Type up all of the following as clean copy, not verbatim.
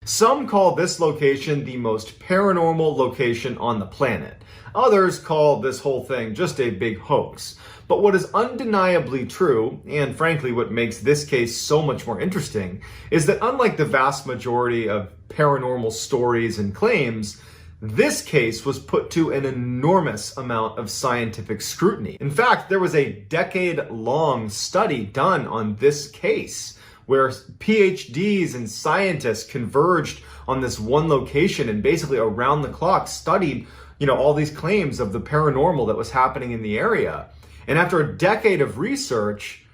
Some call this location the most paranormal location on the planet. Others call this whole thing just a big hoax. But what is undeniably true, and frankly what makes this case so much more interesting, is that unlike the vast majority of paranormal stories and claims, this case was put to an enormous amount of scientific scrutiny. In fact, there was a decade-long study done on this case, where PhDs and scientists converged on this one location and basically around the clock studied, all these claims of the paranormal that was happening in the area. And after a decade of research,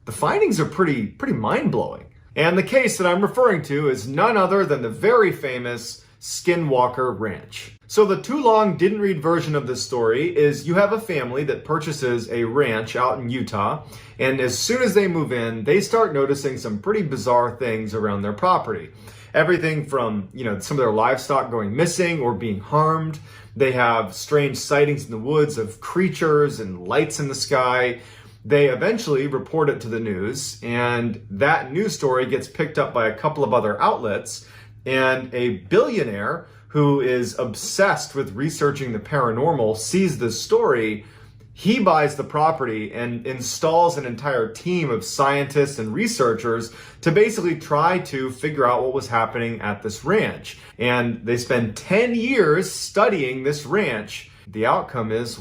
the findings are pretty mind-blowing. And the case that I'm referring to is none other than the very famous Skinwalker Ranch. So the too long didn't read version of this story is you have a family that purchases a ranch out in Utah, and as soon as they move in, they start noticing some pretty bizarre things around their property. Everything from, some of their livestock going missing or being harmed. They have strange sightings in the woods of creatures and lights in the sky. They eventually report it to the news, and that news story gets picked up by a couple of other outlets, and a billionaire who is obsessed with researching the paranormal sees this story. He buys the property and installs an entire team of scientists and researchers to basically try to figure out what was happening at this ranch. And they spend 10 years studying this ranch. The outcome is,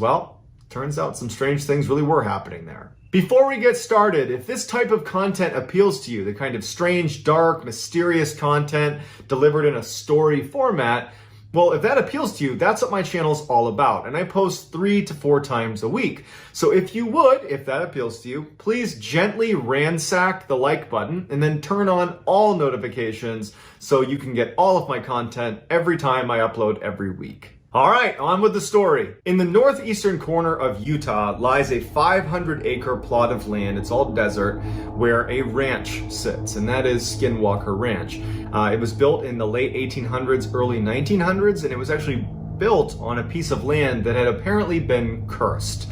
turns out some strange things really were happening there. Before we get started, if this type of content appeals to you, the kind of strange, dark, mysterious content delivered in a story format, if that appeals to you, that's what my channel's all about. And I post 3 to 4 times a week. So if that appeals to you, please gently ransack the like button and then turn on all notifications so you can get all of my content every time I upload every week. All right, on with the story. In the northeastern corner of Utah lies a 500-acre plot of land, it's all desert, where a ranch sits, and that is Skinwalker Ranch. It was built in the late 1800s, early 1900s, and it was actually built on a piece of land that had apparently been cursed.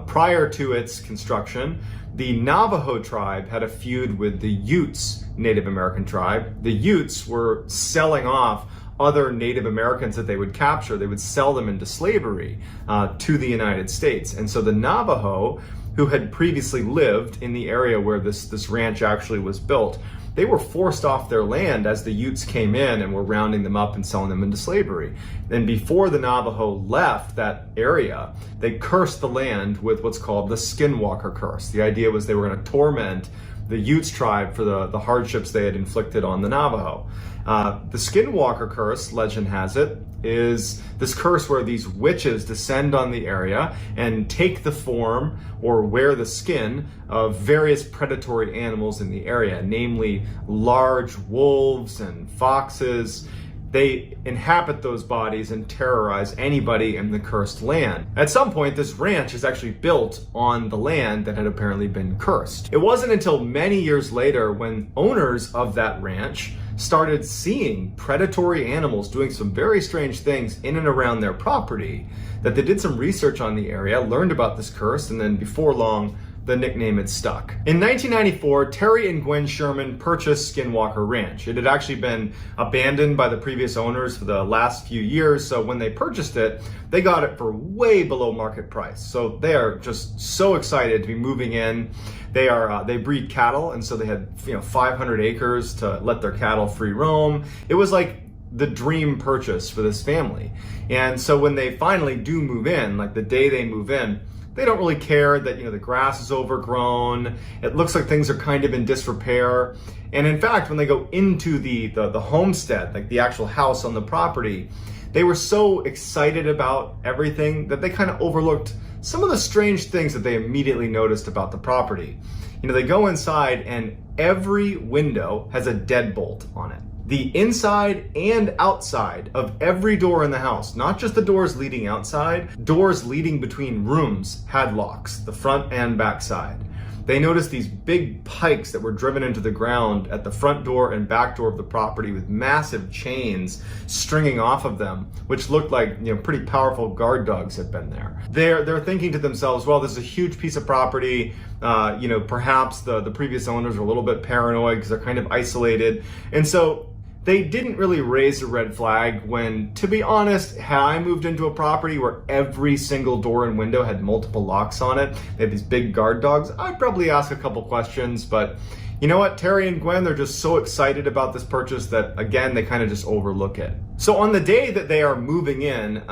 Prior to its construction, the Navajo tribe had a feud with the Utes Native American tribe. The Utes were selling off other Native Americans that they would capture. They would sell them into slavery to the United States. And so the Navajo, who had previously lived in the area where this ranch actually was built, they were forced off their land as the Utes came in and were rounding them up and selling them into slavery. And before the Navajo left that area, they cursed the land with what's called the Skinwalker curse. The idea was they were going to torment the Utes tribe for the hardships they had inflicted on the Navajo. The Skinwalker curse, legend has it, is this curse where these witches descend on the area and take the form or wear the skin of various predatory animals in the area, namely large wolves and foxes. They inhabit those bodies and terrorize anybody in the cursed land. At some point, this ranch is actually built on the land that had apparently been cursed. It wasn't until many years later when owners of that ranch started seeing predatory animals doing some very strange things in and around their property that they did some research on the area, learned about this curse, and then before long, the nickname had stuck. In 1994, Terry and Gwen Sherman purchased Skinwalker Ranch. It had actually been abandoned by the previous owners for the last few years, so when they purchased it, they got it for way below market price. So they are just so excited to be moving in. They breed cattle, and so they had 500 acres to let their cattle free roam. It was like the dream purchase for this family. And so when they finally do move in, like the day they move in, they don't really care that the grass is overgrown. It looks like things are kind of in disrepair. And in fact, when they go into the homestead, like the actual house on the property, they were so excited about everything that they kind of overlooked some of the strange things that they immediately noticed about the property. They go inside and every window has a deadbolt on it. The inside and outside of every door in the house, not just the doors leading outside, doors leading between rooms had locks, the front and back side. They noticed these big pikes that were driven into the ground at the front door and back door of the property with massive chains stringing off of them, which looked like pretty powerful guard dogs had been there. They're thinking to themselves, well, this is a huge piece of property. Perhaps the previous owners are a little bit paranoid because they're kind of isolated. And so they didn't really raise a red flag when, to be honest, had I moved into a property where every single door and window had multiple locks on it, they had these big guard dogs, I'd probably ask a couple questions. But you know what? Terry and Gwen, they're just so excited about this purchase that, again, they kind of just overlook it. So on the day that they are moving in,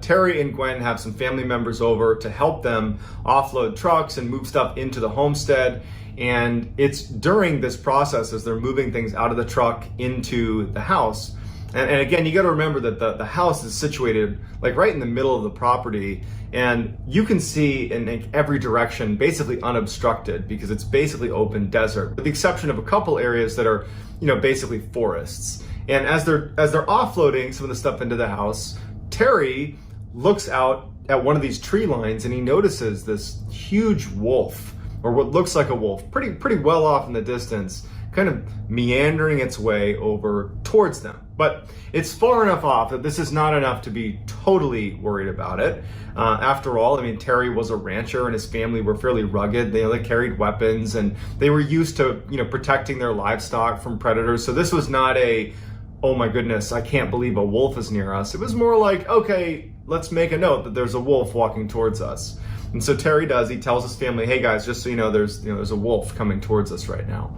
Terry and Gwen have some family members over to help them offload trucks and move stuff into the homestead. And it's during this process, as they're moving things out of the truck into the house. And again, you got to remember that the house is situated like right in the middle of the property, and you can see in every direction, basically unobstructed, because it's basically open desert, with the exception of a couple areas that are, basically forests. And as they're offloading some of the stuff into the house, Terry looks out at one of these tree lines and he notices this huge wolf, or what looks like a wolf, pretty well off in the distance, kind of meandering its way over towards them. But it's far enough off that this is not enough to be totally worried about it. After all, Terry was a rancher and his family were fairly rugged. They carried weapons and they were used to, protecting their livestock from predators. So this was not a, oh my goodness, I can't believe a wolf is near us. It was more like, okay, let's make a note that there's a wolf walking towards us. And so Terry he tells his family, hey guys, just so you know, there's a wolf coming towards us right now.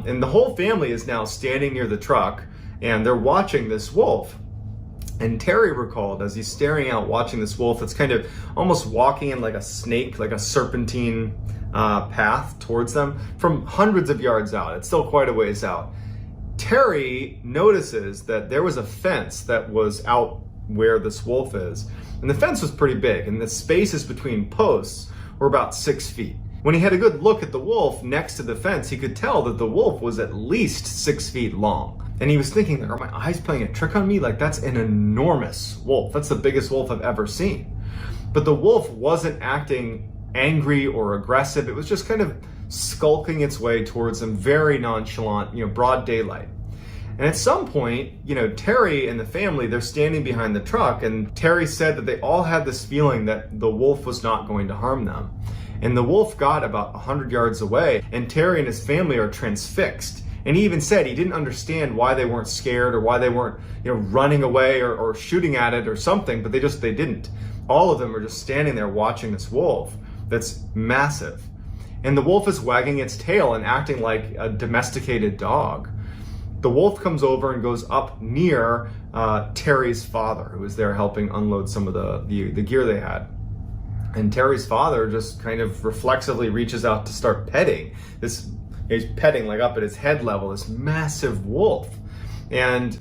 And the whole family is now standing near the truck and they're watching this wolf. And Terry recalled, as he's staring out watching this wolf, it's kind of almost walking in like a snake, like a serpentine path towards them from hundreds of yards out. It's still quite a ways out. Terry notices that there was a fence that was out where this wolf is. And the fence was pretty big, and the spaces between posts were about 6 feet. When he had a good look at the wolf next to the fence, he could tell that the wolf was at least 6 feet long. And he was thinking, are my eyes playing a trick on me? Like, that's an enormous wolf. That's the biggest wolf I've ever seen. But the wolf wasn't acting angry or aggressive. It was just kind of skulking its way towards him, very nonchalant, broad daylight. And at some point, Terry and the family, they're standing behind the truck, and Terry said that they all had this feeling that the wolf was not going to harm them. And the wolf got about 100 yards away, and Terry and his family are transfixed. And he even said he didn't understand why they weren't scared or why they weren't, running away or shooting at it or something, but they didn't. All of them are just standing there watching this wolf that's massive. And the wolf is wagging its tail and acting like a domesticated dog. The wolf comes over and goes up near Terry's father, who was there helping unload some of the gear they had. And Terry's father just kind of reflexively reaches out to start petting this. He's petting like up at his head level, this massive wolf. And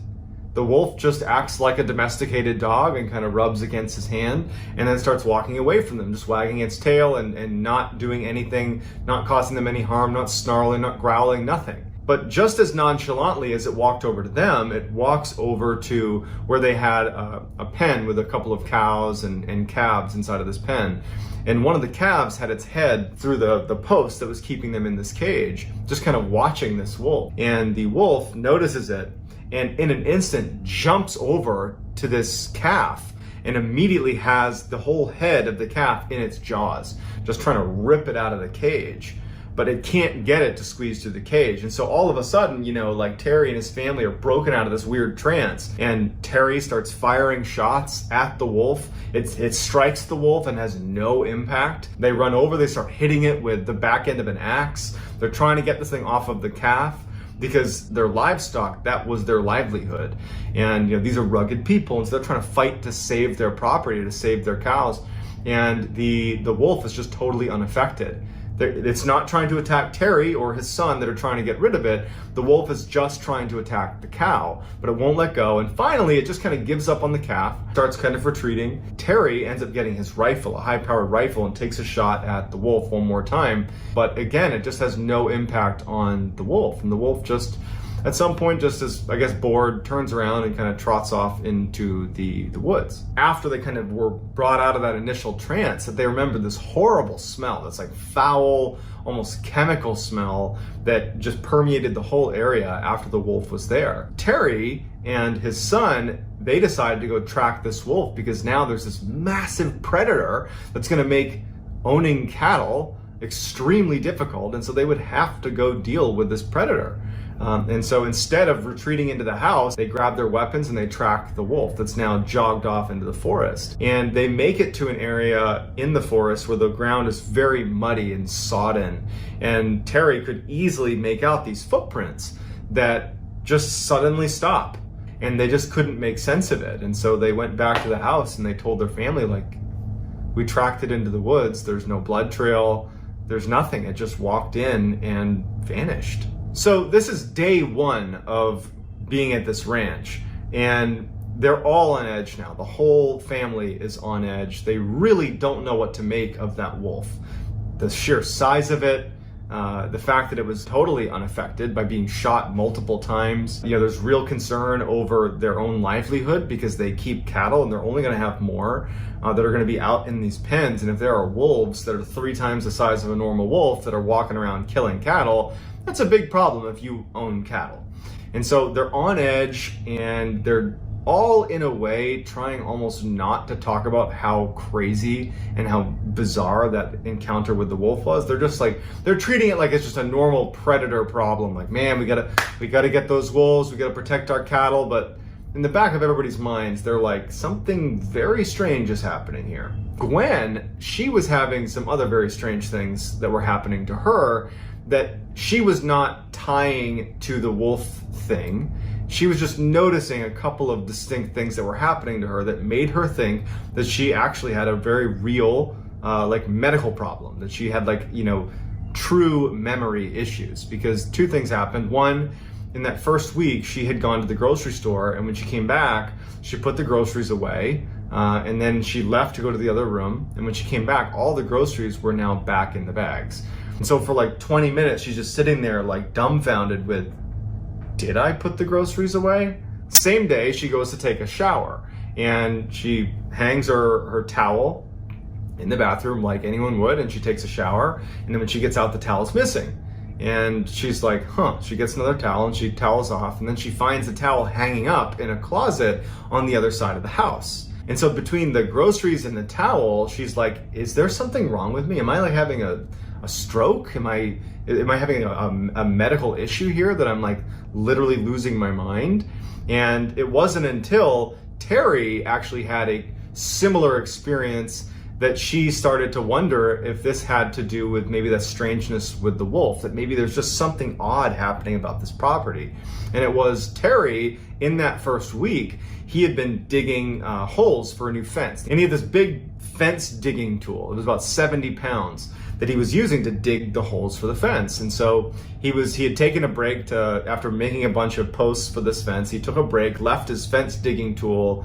the wolf just acts like a domesticated dog and kind of rubs against his hand and then starts walking away from them, just wagging its tail and not doing anything, not causing them any harm, not snarling, not growling, nothing. But just as nonchalantly as it walked over to them, it walks over to where they had a pen with a couple of cows and calves inside of this pen. And one of the calves had its head through the post that was keeping them in this cage, just kind of watching this wolf. And the wolf notices it and in an instant jumps over to this calf and immediately has the whole head of the calf in its jaws, just trying to rip it out of the cage. But it can't get it to squeeze through the cage. And so all of a sudden, Terry and his family are broken out of this weird trance. And Terry starts firing shots at the wolf. It strikes the wolf and has no impact. They run over, they start hitting it with the back end of an axe. They're trying to get this thing off of the calf because their livestock, that was their livelihood. And these are rugged people, and so they're trying to fight to save their property, to save their cows. And the wolf is just totally unaffected. It's not trying to attack Terry or his son that are trying to get rid of it. The wolf is just trying to attack the cow, but it won't let go. And finally, it just kind of gives up on the calf, starts kind of retreating. Terry ends up getting his rifle, a high-powered rifle, and takes a shot at the wolf one more time. But again, it just has no impact on the wolf. And the wolf just, at some point, just as, bored, turns around and kind of trots off into the woods. After they kind of were brought out of that initial trance, that they remembered this horrible smell, that's like foul, almost chemical smell that just permeated the whole area after the wolf was there. Terry and his son, they decided to go track this wolf because now there's this massive predator that's gonna make owning cattle extremely difficult, and so they would have to go deal with this predator. And so instead of retreating into the house, they grab their weapons and they track the wolf that's now jogged off into the forest. And they make it to an area in the forest where the ground is very muddy and sodden. And Terry could easily make out these footprints that just suddenly stop. And they just couldn't make sense of it. And so they went back to the house and they told their family, like, we tracked it into the woods. There's no blood trail. There's nothing. It just walked in and vanished. So this is day one of being at this ranch, and they're all on edge now. The whole family is on edge. They really don't know what to make of that wolf. The sheer size of it, the fact that it was totally unaffected by being shot multiple times. There's real concern over their own livelihood because they keep cattle and they're only going to have more that are going to be out in these pens. And if there are wolves that are 3 times the size of a normal wolf that are walking around killing cattle, that's a big problem if you own cattle. And so they're on edge, and they're all in a way trying almost not to talk about how crazy and how bizarre that encounter with the wolf was. They're just like, they're treating it like it's just a normal predator problem. Like, man, we gotta get those wolves, we gotta protect our cattle. But in the back of everybody's minds, they're like, something very strange is happening here. Gwen, she was having some other very strange things that were happening to her that she was not tying to the wolf thing. She was just noticing a couple of distinct things that were happening to her that made her think that she actually had a very real medical problem, that she had true memory issues. Because 2 things happened. One, in that first week, she had gone to the grocery store, and when she came back, she put the groceries away, and then she left to go to the other room, and when she came back, all the groceries were now back in the bags. And so for 20 minutes, she's just sitting there dumbfounded with, did I put the groceries away? Same day, she goes to take a shower, and she hangs her towel in the bathroom like anyone would, and she takes a shower, and then when she gets out, the towel's missing. And she's like, she gets another towel and she towels off, and then she finds the towel hanging up in a closet on the other side of the house. And so between the groceries and the towel, she's like, is there something wrong with me? Am I having a stroke? Am I having a medical issue here that I'm literally losing my mind? And it wasn't until Terry actually had a similar experience that she started to wonder if this had to do with maybe that strangeness with the wolf, that maybe there's just something odd happening about this property. And it was Terry, in that first week, he had been digging holes for a new fence. And he had this big fence digging tool. It was about 70 pounds that he was using to dig the holes for the fence. And so he had taken a break after making a bunch of posts for this fence, he took a break, left his fence digging tool,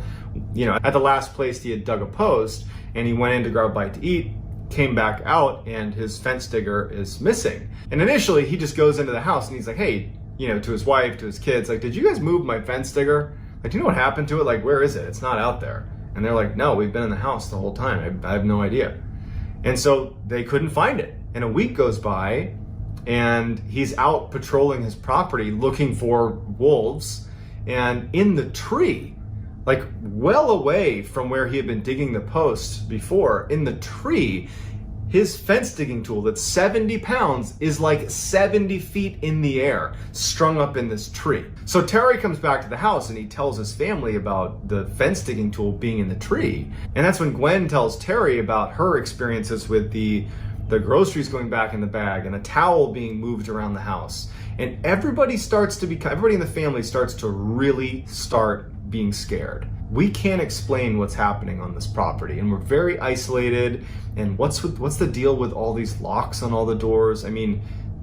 at the last place he had dug a post, and he went in to grab a bite to eat, came back out, and his fence digger is missing. And initially he just goes into the house and he's like, hey, to his wife, to his kids, did you guys move my fence digger? Do you know what happened to it? Where is it? It's not out there. And they're like, no, we've been in the house the whole time. I have no idea. And so they couldn't find it. And a week goes by, and he's out patrolling his property looking for wolves. And in the tree, well away from where he had been digging the post before, in the tree, his fence digging tool that's 70 pounds is 70 feet in the air, strung up in this tree. So Terry comes back to the house and he tells his family about the fence digging tool being in the tree. And that's when Gwen tells Terry about her experiences with the groceries going back in the bag and a towel being moved around the house. And everybody in the family starts to really start being scared. We can't explain what's happening on this property, and we're very isolated. And what's the deal with all these locks on all the doors?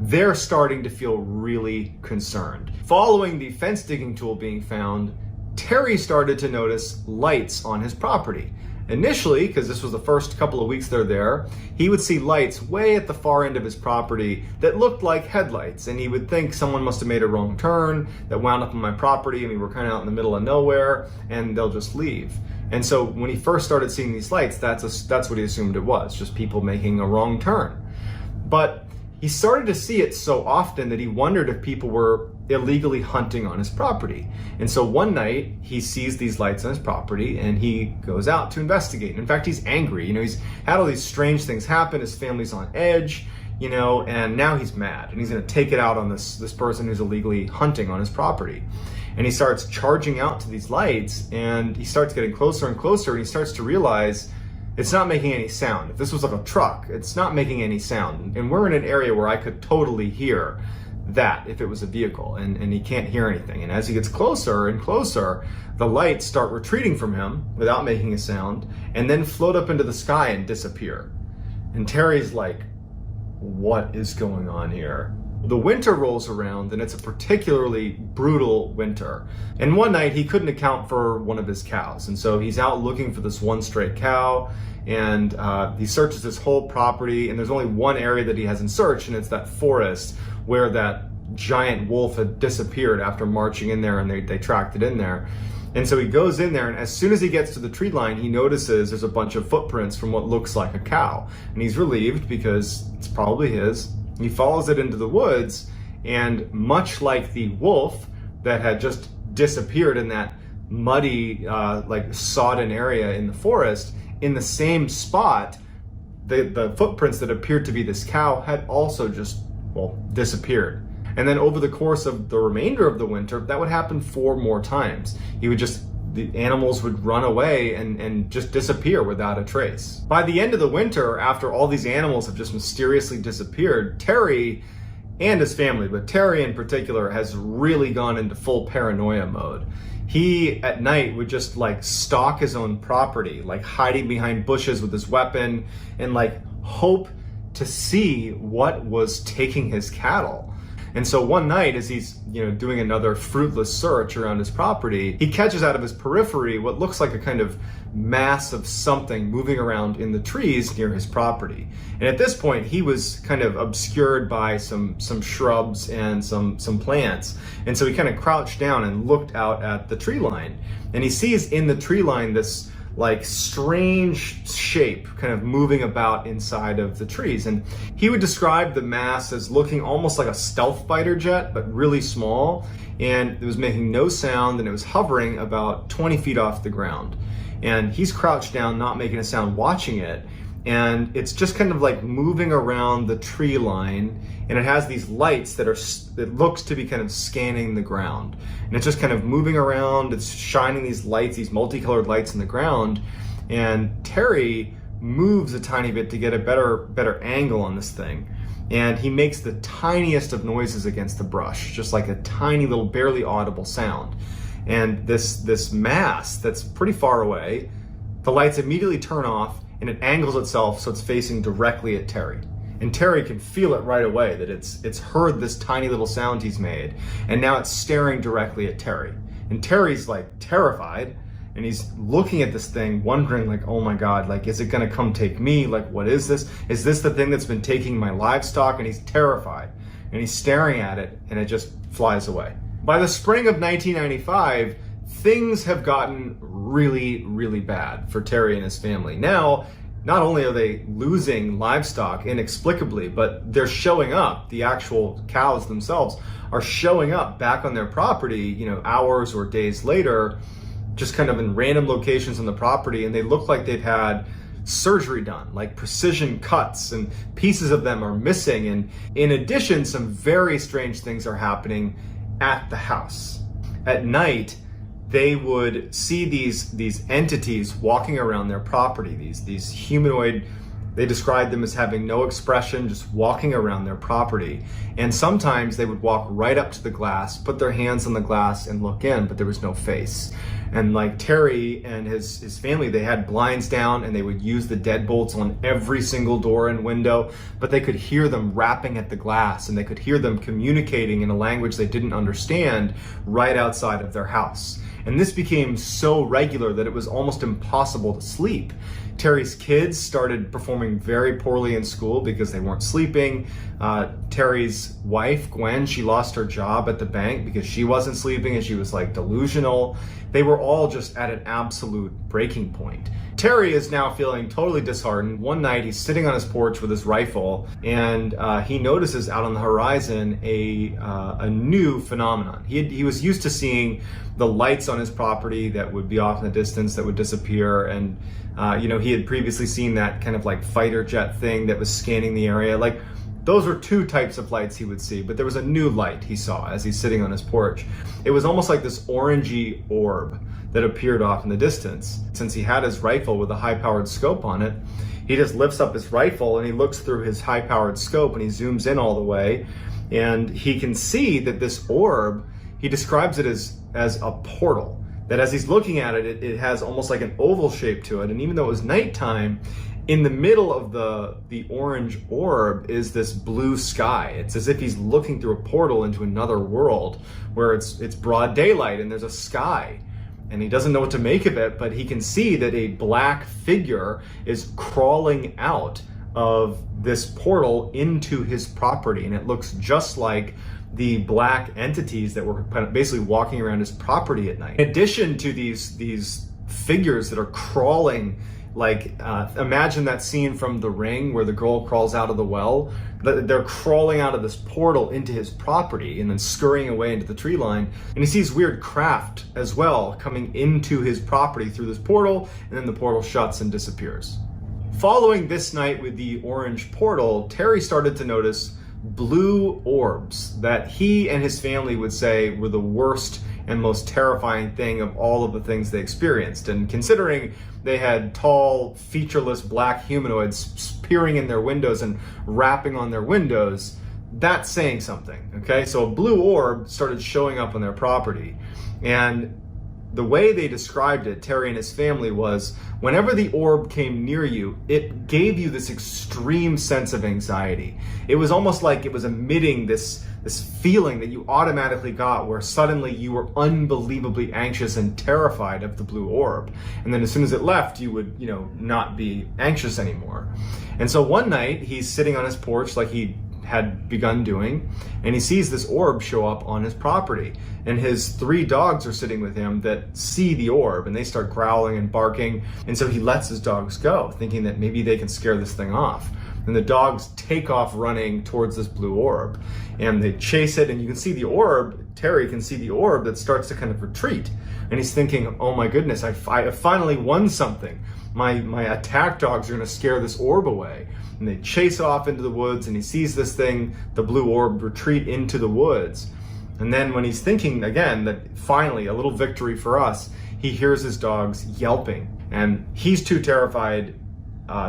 They're starting to feel really concerned. Following the fence digging tool being found, Terry started to notice lights on his property. Initially, because this was the first couple of weeks they're there, he would see lights way at the far end of his property that looked like headlights, and he would think someone must have made a wrong turn that wound up on my property, and we were kind of out in the middle of nowhere, and they'll just leave. And so when he first started seeing these lights, that's what he assumed it was, just people making a wrong turn. But he started to see it so often that he wondered if people were illegally hunting on his property. And so one night he sees these lights on his property and he goes out to investigate. In fact, he's angry. He's had all these strange things happen. His family's on edge. and now he's mad and he's going to take it out on this person who's illegally hunting on his property. And he starts charging out to these lights, and he starts getting closer and closer, and he starts to realize it's not making any sound. If this was like a truck, it's not making any sound. And we're in an area where I could totally hear that if it was a vehicle, and he can't hear anything. And as he gets closer and closer, the lights start retreating from him without making a sound, and then float up into the sky and disappear. And Terry's like, what is going on here? The winter rolls around, and it's a particularly brutal winter. And one night he couldn't account for one of his cows, and so he's out looking for this one stray cow, and he searches his whole property, and there's only one area that he hasn't searched, and it's that forest where that giant wolf had disappeared after marching in there, and they tracked it in there. And so he goes in there, and as soon as he gets to the tree line, he notices there's a bunch of footprints from what looks like a cow. And he's relieved because it's probably his. He follows it into the woods, and much like the wolf that had just disappeared in that muddy, sodden area in the forest, in the same spot, the footprints that appeared to be this cow had also just, disappeared. And then over the course of the remainder of the winter, that would happen 4 more times. The animals would run away and just disappear without a trace. By the end of the winter, after all these animals have just mysteriously disappeared, Terry and his family, but Terry in particular, has really gone into full paranoia mode. He, at night, would just stalk his own property, hiding behind bushes with his weapon, and hope to see what was taking his cattle. And so one night, as he's doing another fruitless search around his property, he catches out of his periphery what looks like a kind of mass of something moving around in the trees near his property. And at this point, he was kind of obscured by some shrubs and some plants. And so he kind of crouched down and looked out at the tree line. And he sees in the tree line this strange shape kind of moving about inside of the trees. And he would describe the mass as looking almost like a stealth fighter jet, but really small. And it was making no sound, and it was hovering about 20 feet off the ground. And he's crouched down, not making a sound, watching it. And it's just kind of moving around the tree line, and it has these lights that looks to be kind of scanning the ground. And it's just kind of moving around, it's shining these lights, these multicolored lights in the ground, and Terry moves a tiny bit to get a better angle on this thing. And he makes the tiniest of noises against the brush, just like a tiny little barely audible sound. And this mass that's pretty far away, the lights immediately turn off, and it angles itself so it's facing directly at Terry. And Terry can feel it right away that it's heard this tiny little sound he's made, and now it's staring directly at Terry. And Terry's terrified, and he's looking at this thing, wondering oh my God, is it gonna come take me? What is this? Is this the thing that's been taking my livestock? And he's terrified, and he's staring at it, and it just flies away. By the spring of 1995, things have gotten really, really bad for Terry and his family. Now, not only are they losing livestock inexplicably, but they're showing up. The actual cows themselves are showing up back on their property, hours or days later, just kind of in random locations on the property, and they look like they've had surgery done, precision cuts, and pieces of them are missing. And in addition, some very strange things are happening at the house. At night, they would see these entities walking around their property, these humanoid, they described them as having no expression, just walking around their property. And sometimes they would walk right up to the glass, put their hands on the glass and look in, but there was no face. And Terry and his family, they had blinds down, and they would use the deadbolts on every single door and window, but they could hear them rapping at the glass, and they could hear them communicating in a language they didn't understand right outside of their house. And this became so regular that it was almost impossible to sleep. Terry's kids started performing very poorly in school because they weren't sleeping. Terry's wife, Gwen, she lost her job at the bank because she wasn't sleeping, and she was delusional. They were all just at an absolute breaking point. Terry is now feeling totally disheartened. One night he's sitting on his porch with his rifle, and he notices out on the horizon a new phenomenon. He was used to seeing the lights on his property that would be off in the distance that would disappear, and he had previously seen that kind of fighter jet thing that was scanning the area. Those were two types of lights he would see, but there was a new light he saw as he's sitting on his porch. It was almost like this orangey orb that appeared off in the distance. Since he had his rifle with a high-powered scope on it, he just lifts up his rifle and he looks through his high-powered scope and he zooms in all the way, and he can see that this orb, he describes it as a portal. That as he's looking at it, it has almost like an oval shape to it, and even though it was nighttime, in the middle of the orange orb is this blue sky. It's as if he's looking through a portal into another world where it's broad daylight and there's a sky. And he doesn't know what to make of it, but he can see that a black figure is crawling out of this portal into his property. And it looks just like the black entities that were kind of basically walking around his property at night. In addition to these figures that are crawling, like imagine that scene from The Ring where the girl crawls out of the well. They're crawling out of this portal into his property and then scurrying away into the tree line. And he sees weird craft as well coming into his property through this portal, and then the portal shuts and disappears. Following this night with the orange portal, Terry started to notice blue orbs that he and his family would say were the worst and most terrifying thing of all of the things they experienced. And considering they had tall, featureless black humanoids peering in their windows and rapping on their windows, that's saying something, okay? So a blue orb started showing up on their property. And the way they described it, Terry and his family, was whenever the orb came near you, it gave you this extreme sense of anxiety. It was almost like it was emitting this feeling that you automatically got where suddenly you were unbelievably anxious and terrified of the blue orb. And then as soon as it left, you would, not be anxious anymore. And so one night he's sitting on his porch like he had begun doing, and he sees this orb show up on his property, and his 3 dogs are sitting with him that see the orb, and they start growling and barking. And so he lets his dogs go, thinking that maybe they can scare this thing off. And the dogs take off running towards this blue orb, and they chase it, and you can see the orb, Terry can see the orb that starts to kind of retreat, and he's thinking, oh my goodness, I finally won something. My attack dogs are going to scare this orb away. And they chase off into the woods, and he sees this thing, the blue orb, retreat into the woods. And then when he's thinking again that finally a little victory for us, he hears his dogs yelping, and he's too terrified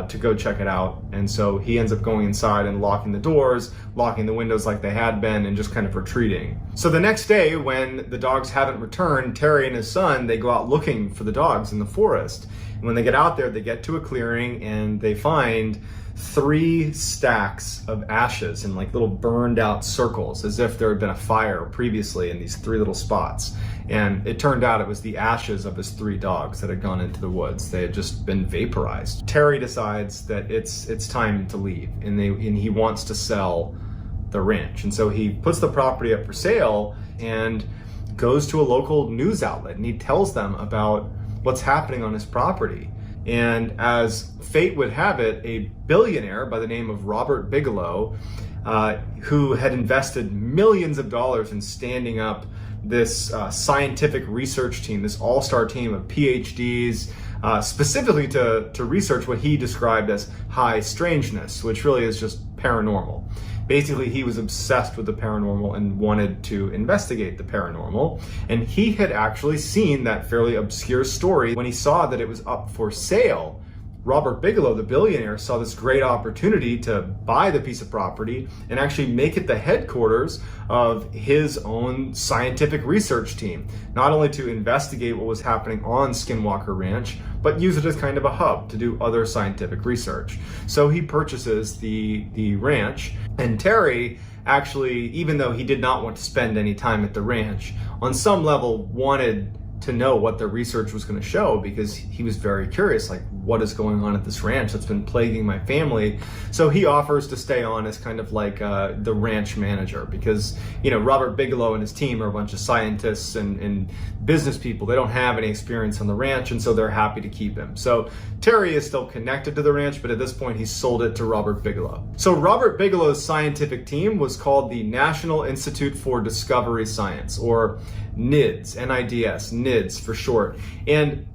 to go check it out. And so he ends up going inside and locking the doors, locking the windows like they had been, and just kind of retreating. So the next day, when the dogs haven't returned, Terry and his son, they go out looking for the dogs in the forest. And when they get out there, they get to a clearing and they find 3 stacks of ashes in like little burned out circles, as if there had been a fire previously in these 3 little spots. And it turned out it was the ashes of his 3 dogs that had gone into the woods. They had just been vaporized. Terry decides that it's time to leave, and he wants to sell the ranch. And so he puts the property up for sale and goes to a local news outlet, and he tells them about what's happening on his property. And as fate would have it, a billionaire by the name of Robert Bigelow, who had invested millions of dollars in standing up this scientific research team, this all-star team of PhDs, specifically to research what he described as high strangeness, which really is just paranormal. Basically, he was obsessed with the paranormal and wanted to investigate the paranormal. And he had actually seen that fairly obscure story. When he saw that it was up for sale, Robert Bigelow, the billionaire, saw this great opportunity to buy the piece of property and actually make it the headquarters of his own scientific research team. Not only to investigate what was happening on Skinwalker Ranch, but use it as kind of a hub to do other scientific research. So he purchases the ranch, and Terry actually, even though he did not want to spend any time at the ranch, on some level wanted to know what the research was going to show, because he was very curious, like, what is going on at this ranch that's been plaguing my family. So he offers to stay on as kind of like the ranch manager, because Robert Bigelow and his team are a bunch of scientists and business people. They don't have any experience on the ranch, and so they're happy to keep him. So Terry is still connected to the ranch, but at this point he's sold it to Robert Bigelow. So Robert Bigelow's scientific team was called the National Institute for Discovery Science, or NIDS, N-I-D-S, NIDS for short. And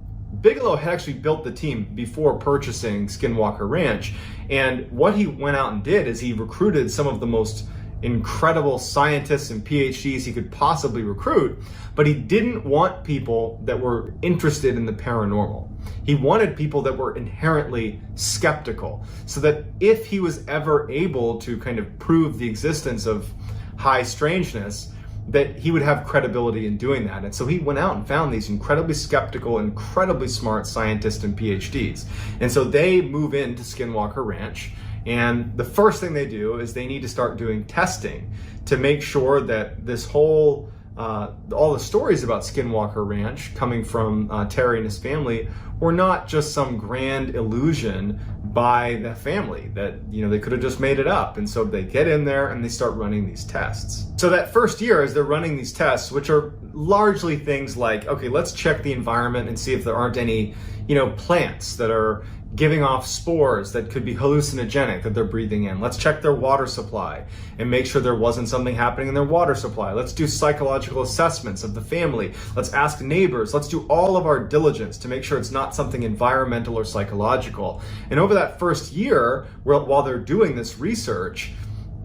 Bigelow had actually built the team before purchasing Skinwalker Ranch, and what he went out and did is he recruited some of the most incredible scientists and PhDs he could possibly recruit, but he didn't want people that were interested in the paranormal. He wanted people that were inherently skeptical, so that if he was ever able to kind of prove the existence of high strangeness, that he would have credibility in doing that. And so he went out and found these incredibly skeptical, incredibly smart scientists and PhDs. And so they move into Skinwalker Ranch, and the first thing they do is they need to start doing testing to make sure that this whole, all the stories about Skinwalker Ranch coming from Terry and his family were not just some grand illusion by the family, that, you know, they could have just made it up. And so they get in there and they start running these tests. So that first year, as they're running these tests, which are largely things like, okay, let's check the environment and see if there aren't any, you know, plants that are giving off spores that could be hallucinogenic that they're breathing in. Let's check their water supply and make sure there wasn't something happening in their water supply. Let's do psychological assessments of the family. Let's ask neighbors. Let's do all of our diligence to make sure it's not something environmental or psychological. And over that first year, while they're doing this research,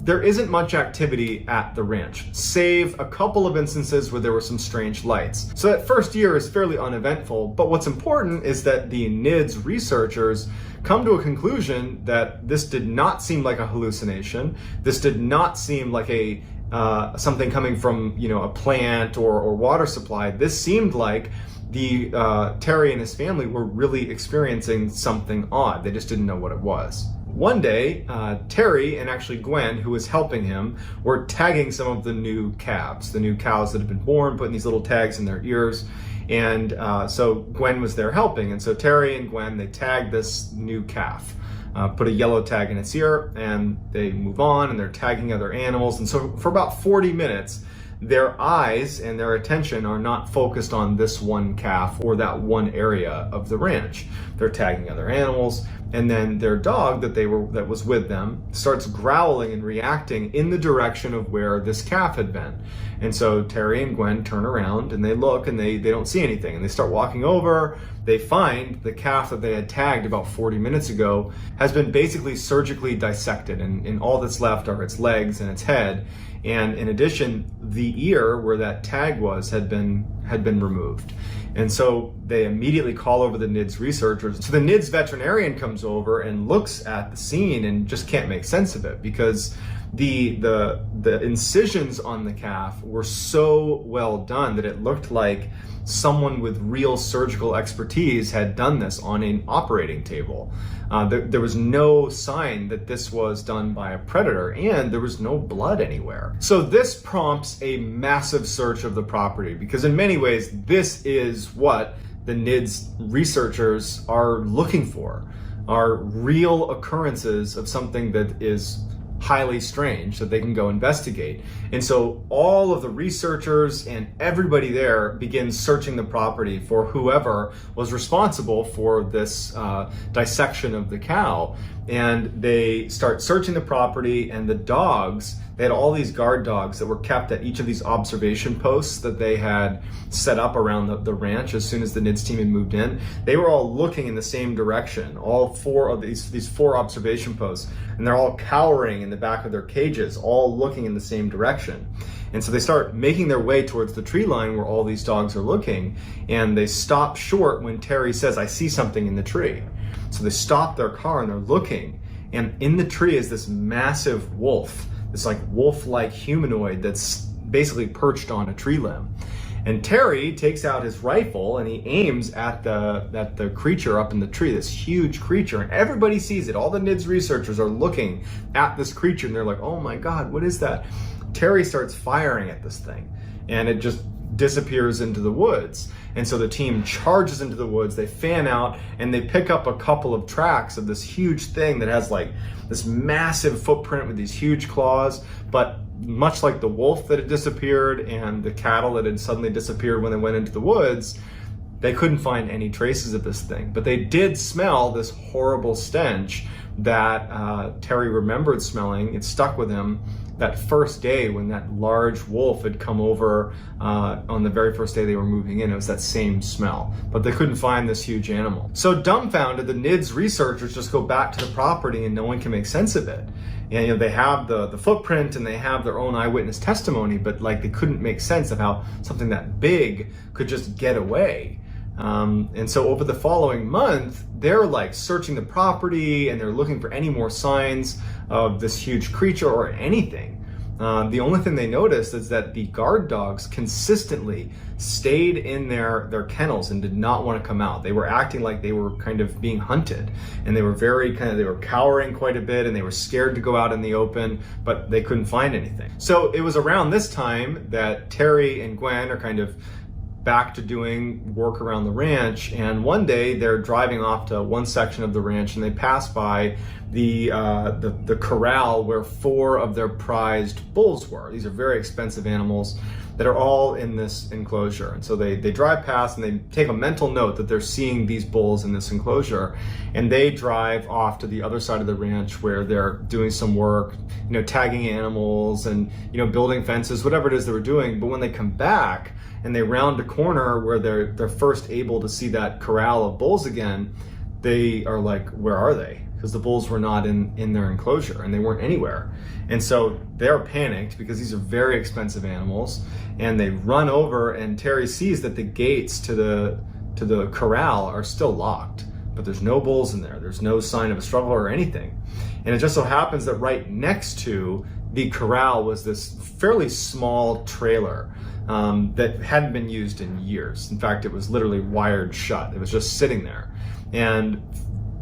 there isn't much activity at the ranch, save a couple of instances where there were some strange lights. So that first year is fairly uneventful, but what's important is that the NIDS researchers come to a conclusion that this did not seem like a hallucination. This did not seem like a something coming from, you know, a plant or water supply. This seemed like the Terry and his family were really experiencing something odd. They just didn't know what it was. One day, Terry and actually Gwen, who was helping him, were tagging some of the new calves, the new cows that had been born, putting these little tags in their ears. And so Gwen was there helping. And so Terry and Gwen, they tagged this new calf, put a yellow tag in its ear, and they move on and they're tagging other animals. And so for about 40 minutes, their eyes and their attention are not focused on this one calf or that one area of the ranch. They're tagging other animals, and then their dog that was with them starts growling and reacting in the direction of where this calf had been. And so Terry and Gwen turn around and they look and they don't see anything, and they start walking over. They find the calf that they had tagged about 40 minutes ago has been basically surgically dissected, and all that's left are its legs and its head. And in addition, the ear where that tag was had been removed. And so they immediately call over the NIDS researchers. So the NIDS veterinarian comes over and looks at the scene and just can't make sense of it, because the incisions on the calf were so well done that it looked like someone with real surgical expertise had done this on an operating table. There was no sign that this was done by a predator, and there was no blood anywhere. So this prompts a massive search of the property, because in many ways, this is what the NIDS researchers are looking for, are real occurrences of something that is highly strange that they can go investigate. And so all of the researchers and everybody there begins searching the property for whoever was responsible for this dissection of the cow. And they start searching the property, and the dogs, they had all these guard dogs that were kept at each of these observation posts that they had set up around the ranch as soon as the NIDS team had moved in. They were all looking in the same direction, all four of these four observation posts, and they're all cowering in the back of their cages, all looking in the same direction. And so they start making their way towards the tree line where all these dogs are looking, and they stop short when Terry says, "I see something in the tree." So they stop their car and they're looking, and in the tree is this massive wolf, this like wolf-like humanoid that's basically perched on a tree limb. And Terry takes out his rifle and he aims at the creature up in the tree, this huge creature, and everybody sees it. All the NIDS researchers are looking at this creature and they're like, "Oh my God, what is that?" Terry starts firing at this thing, and it just disappears into the woods. And so the team charges into the woods, they fan out, and they pick up a couple of tracks of this huge thing that has like this massive footprint with these huge claws. But much like the wolf that had disappeared and the cattle that had suddenly disappeared when they went into the woods, they couldn't find any traces of this thing. But they did smell this horrible stench that Terry remembered smelling. It stuck with him that first day when that large wolf had come over on the very first day they were moving in. It was that same smell, but they couldn't find this huge animal. So dumbfounded, the NIDS researchers just go back to the property and no one can make sense of it. And they have the footprint and they have their own eyewitness testimony, but like they couldn't make sense of how something that big could just get away. And so over the following month, they're like searching the property and they're looking for any more signs of this huge creature or anything. The only thing they noticed is that the guard dogs consistently stayed in their kennels and did not want to come out. They were acting like they were kind of being hunted, and they were they were cowering quite a bit, and they were scared to go out in the open, but they couldn't find anything. So it was around this time that Terry and Gwen are kind of back to doing work around the ranch, and one day they're driving off to one section of the ranch and they pass by the corral where 4 of their prized bulls were. These are very expensive animals that are all in this enclosure, and so they drive past and they take a mental note that they're seeing these bulls in this enclosure, and they drive off to the other side of the ranch where they're doing some work, tagging animals and building fences, whatever it is they were doing. But when they come back and they round a corner where they're first able to see that corral of bulls again, they are like, where are they? Because the bulls were not in their enclosure and they weren't anywhere. And so they're panicked because these are very expensive animals, and they run over, and Terry sees that the gates to the corral are still locked, but there's no bulls in there. There's no sign of a struggle or anything. And it just so happens that right next to the corral was this fairly small trailer that hadn't been used in years. In fact, it was literally wired shut. It was just sitting there. And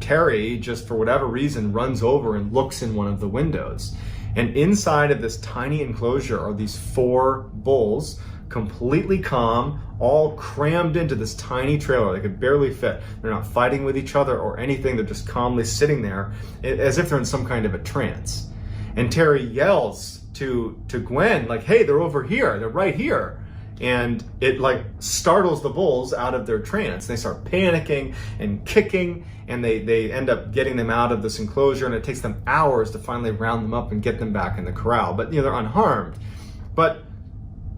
Terry, just for whatever reason, runs over and looks in one of the windows. And inside of this tiny enclosure are these 4 bulls, completely calm, all crammed into this tiny trailer. They could barely fit. They're not fighting with each other or anything. They're just calmly sitting there as if they're in some kind of a trance. And Terry yells to Gwen, like, hey, they're over here. They're right here. And it like startles the bulls out of their trance. They start panicking and kicking, and they end up getting them out of this enclosure, and it takes them hours to finally round them up and get them back in the corral. But they're unharmed. But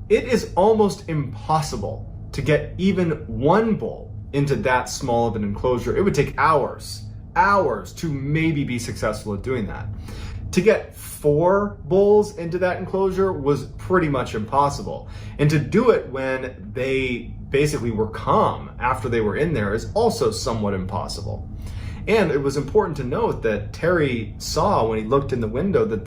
it is almost impossible to get even one bull into that small of an enclosure. It would take hours to maybe be successful at doing that. To get 4 bulls into that enclosure was pretty much impossible. And to do it when they basically were calm after they were in there is also somewhat impossible. And it was important to note that Terry saw when he looked in the window that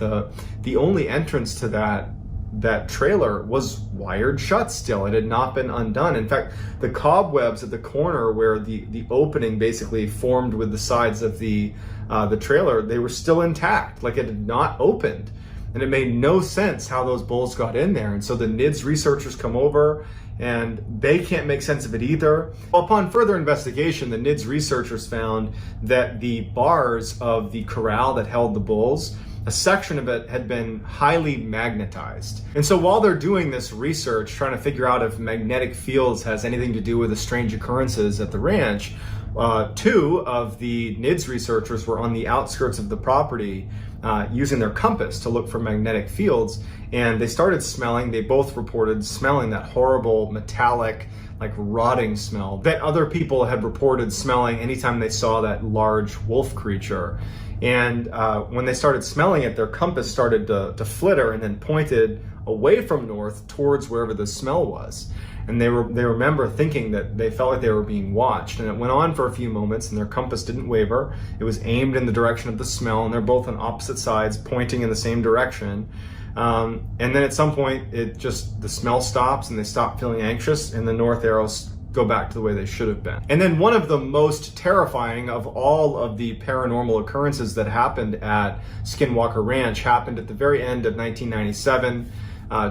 the only entrance to that trailer was wired shut still. It had not been undone. In fact, the cobwebs at the corner where the opening basically formed with the sides of the trailer, they were still intact, like it had not opened. And it made no sense how those bulls got in there. And so the NIDS researchers come over and they can't make sense of it either. Upon further investigation, the NIDS researchers found that the bars of the corral that held the bulls, a section of it had been highly magnetized. And so while they're doing this research, trying to figure out if magnetic fields has anything to do with the strange occurrences at the ranch, 2 of the NIDS researchers were on the outskirts of the property using their compass to look for magnetic fields, and they started smelling. They both reported smelling that horrible metallic, like rotting smell that other people had reported smelling anytime they saw that large wolf creature. And when they started smelling it, their compass started to flitter and then pointed away from north towards wherever the smell was. And they remember thinking that they felt like they were being watched. And it went on for a few moments, and their compass didn't waver. It was aimed in the direction of the smell, and they're both on opposite sides, pointing in the same direction. And then at some point, the smell stops, and they stop feeling anxious, and the north arrows go back to the way they should have been. And then one of the most terrifying of all of the paranormal occurrences that happened at Skinwalker Ranch happened at the very end of 1997.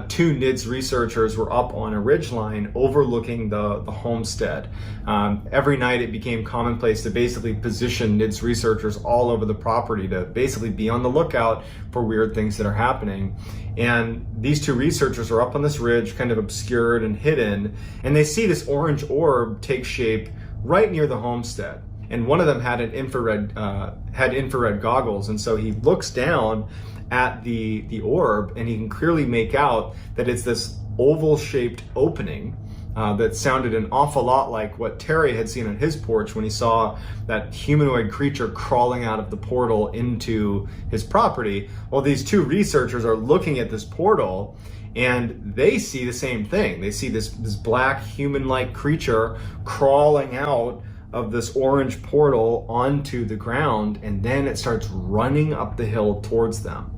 2 NIDS researchers were up on a ridgeline overlooking the homestead. Every night it became commonplace to basically position NIDS researchers all over the property to basically be on the lookout for weird things that are happening. And these 2 researchers are up on this ridge, kind of obscured and hidden, and they see this orange orb take shape right near the homestead. And one of them had infrared goggles, and so he looks down at the orb, and he can clearly make out that it's this oval-shaped opening that sounded an awful lot like what Terry had seen on his porch when he saw that humanoid creature crawling out of the portal into his property. Well, these two researchers are looking at this portal, and they see the same thing. They see this black human-like creature crawling out of this orange portal onto the ground, and then it starts running up the hill towards them.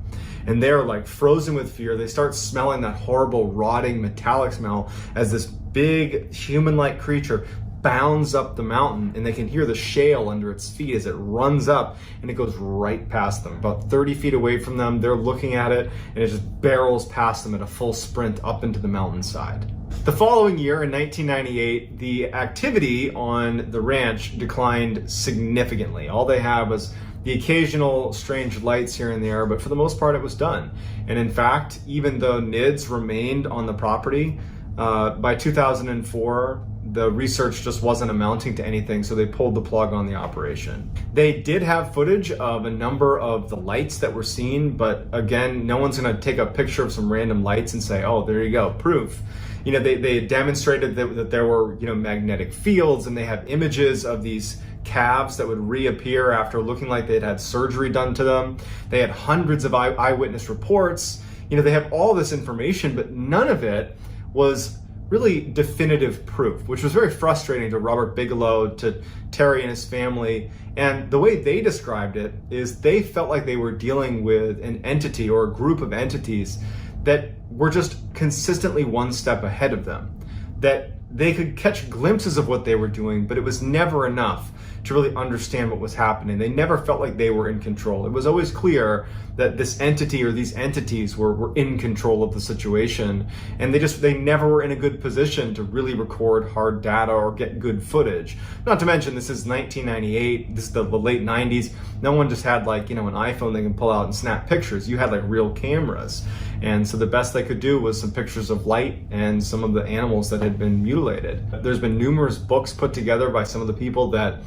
And they're like frozen with fear. They start smelling that horrible rotting metallic smell as this big human-like creature bounds up the mountain, and they can hear the shale under its feet as it runs up, and it goes right past them. About 30 feet away from them, they're looking at it, and it just barrels past them at a full sprint up into the mountainside. The following year, in 1998, the activity on the ranch declined significantly. All they had was the occasional strange lights here and there, but for the most part it was done. And in fact, even though NIDS remained on the property, by 2004, the research just wasn't amounting to anything, so they pulled the plug on the operation. They did have footage of a number of the lights that were seen, but again, no one's gonna take a picture of some random lights and say, oh, there you go, proof. You know, they demonstrated that there were, you know, magnetic fields, and they have images of these calves that would reappear after looking like they'd had surgery done to them. They had hundreds of eyewitness reports. You know, they have all this information, but none of it was really definitive proof, which was very frustrating to Robert Bigelow, to Terry and his family. And the way they described it is they felt like they were dealing with an entity or a group of entities that were just consistently one step ahead of them, that they could catch glimpses of what they were doing, but it was never enough to really understand what was happening. They never felt like they were in control. It was always clear that this entity or these entities were in control of the situation, and they never were in a good position to really record hard data or get good footage. Not to mention, this is 1998, this is the late 90s. No one just had like, you know, an iPhone they can pull out and snap pictures. You had like real cameras. And so the best they could do was some pictures of light and some of the animals that had been mutilated. There's been numerous books put together by some of the people that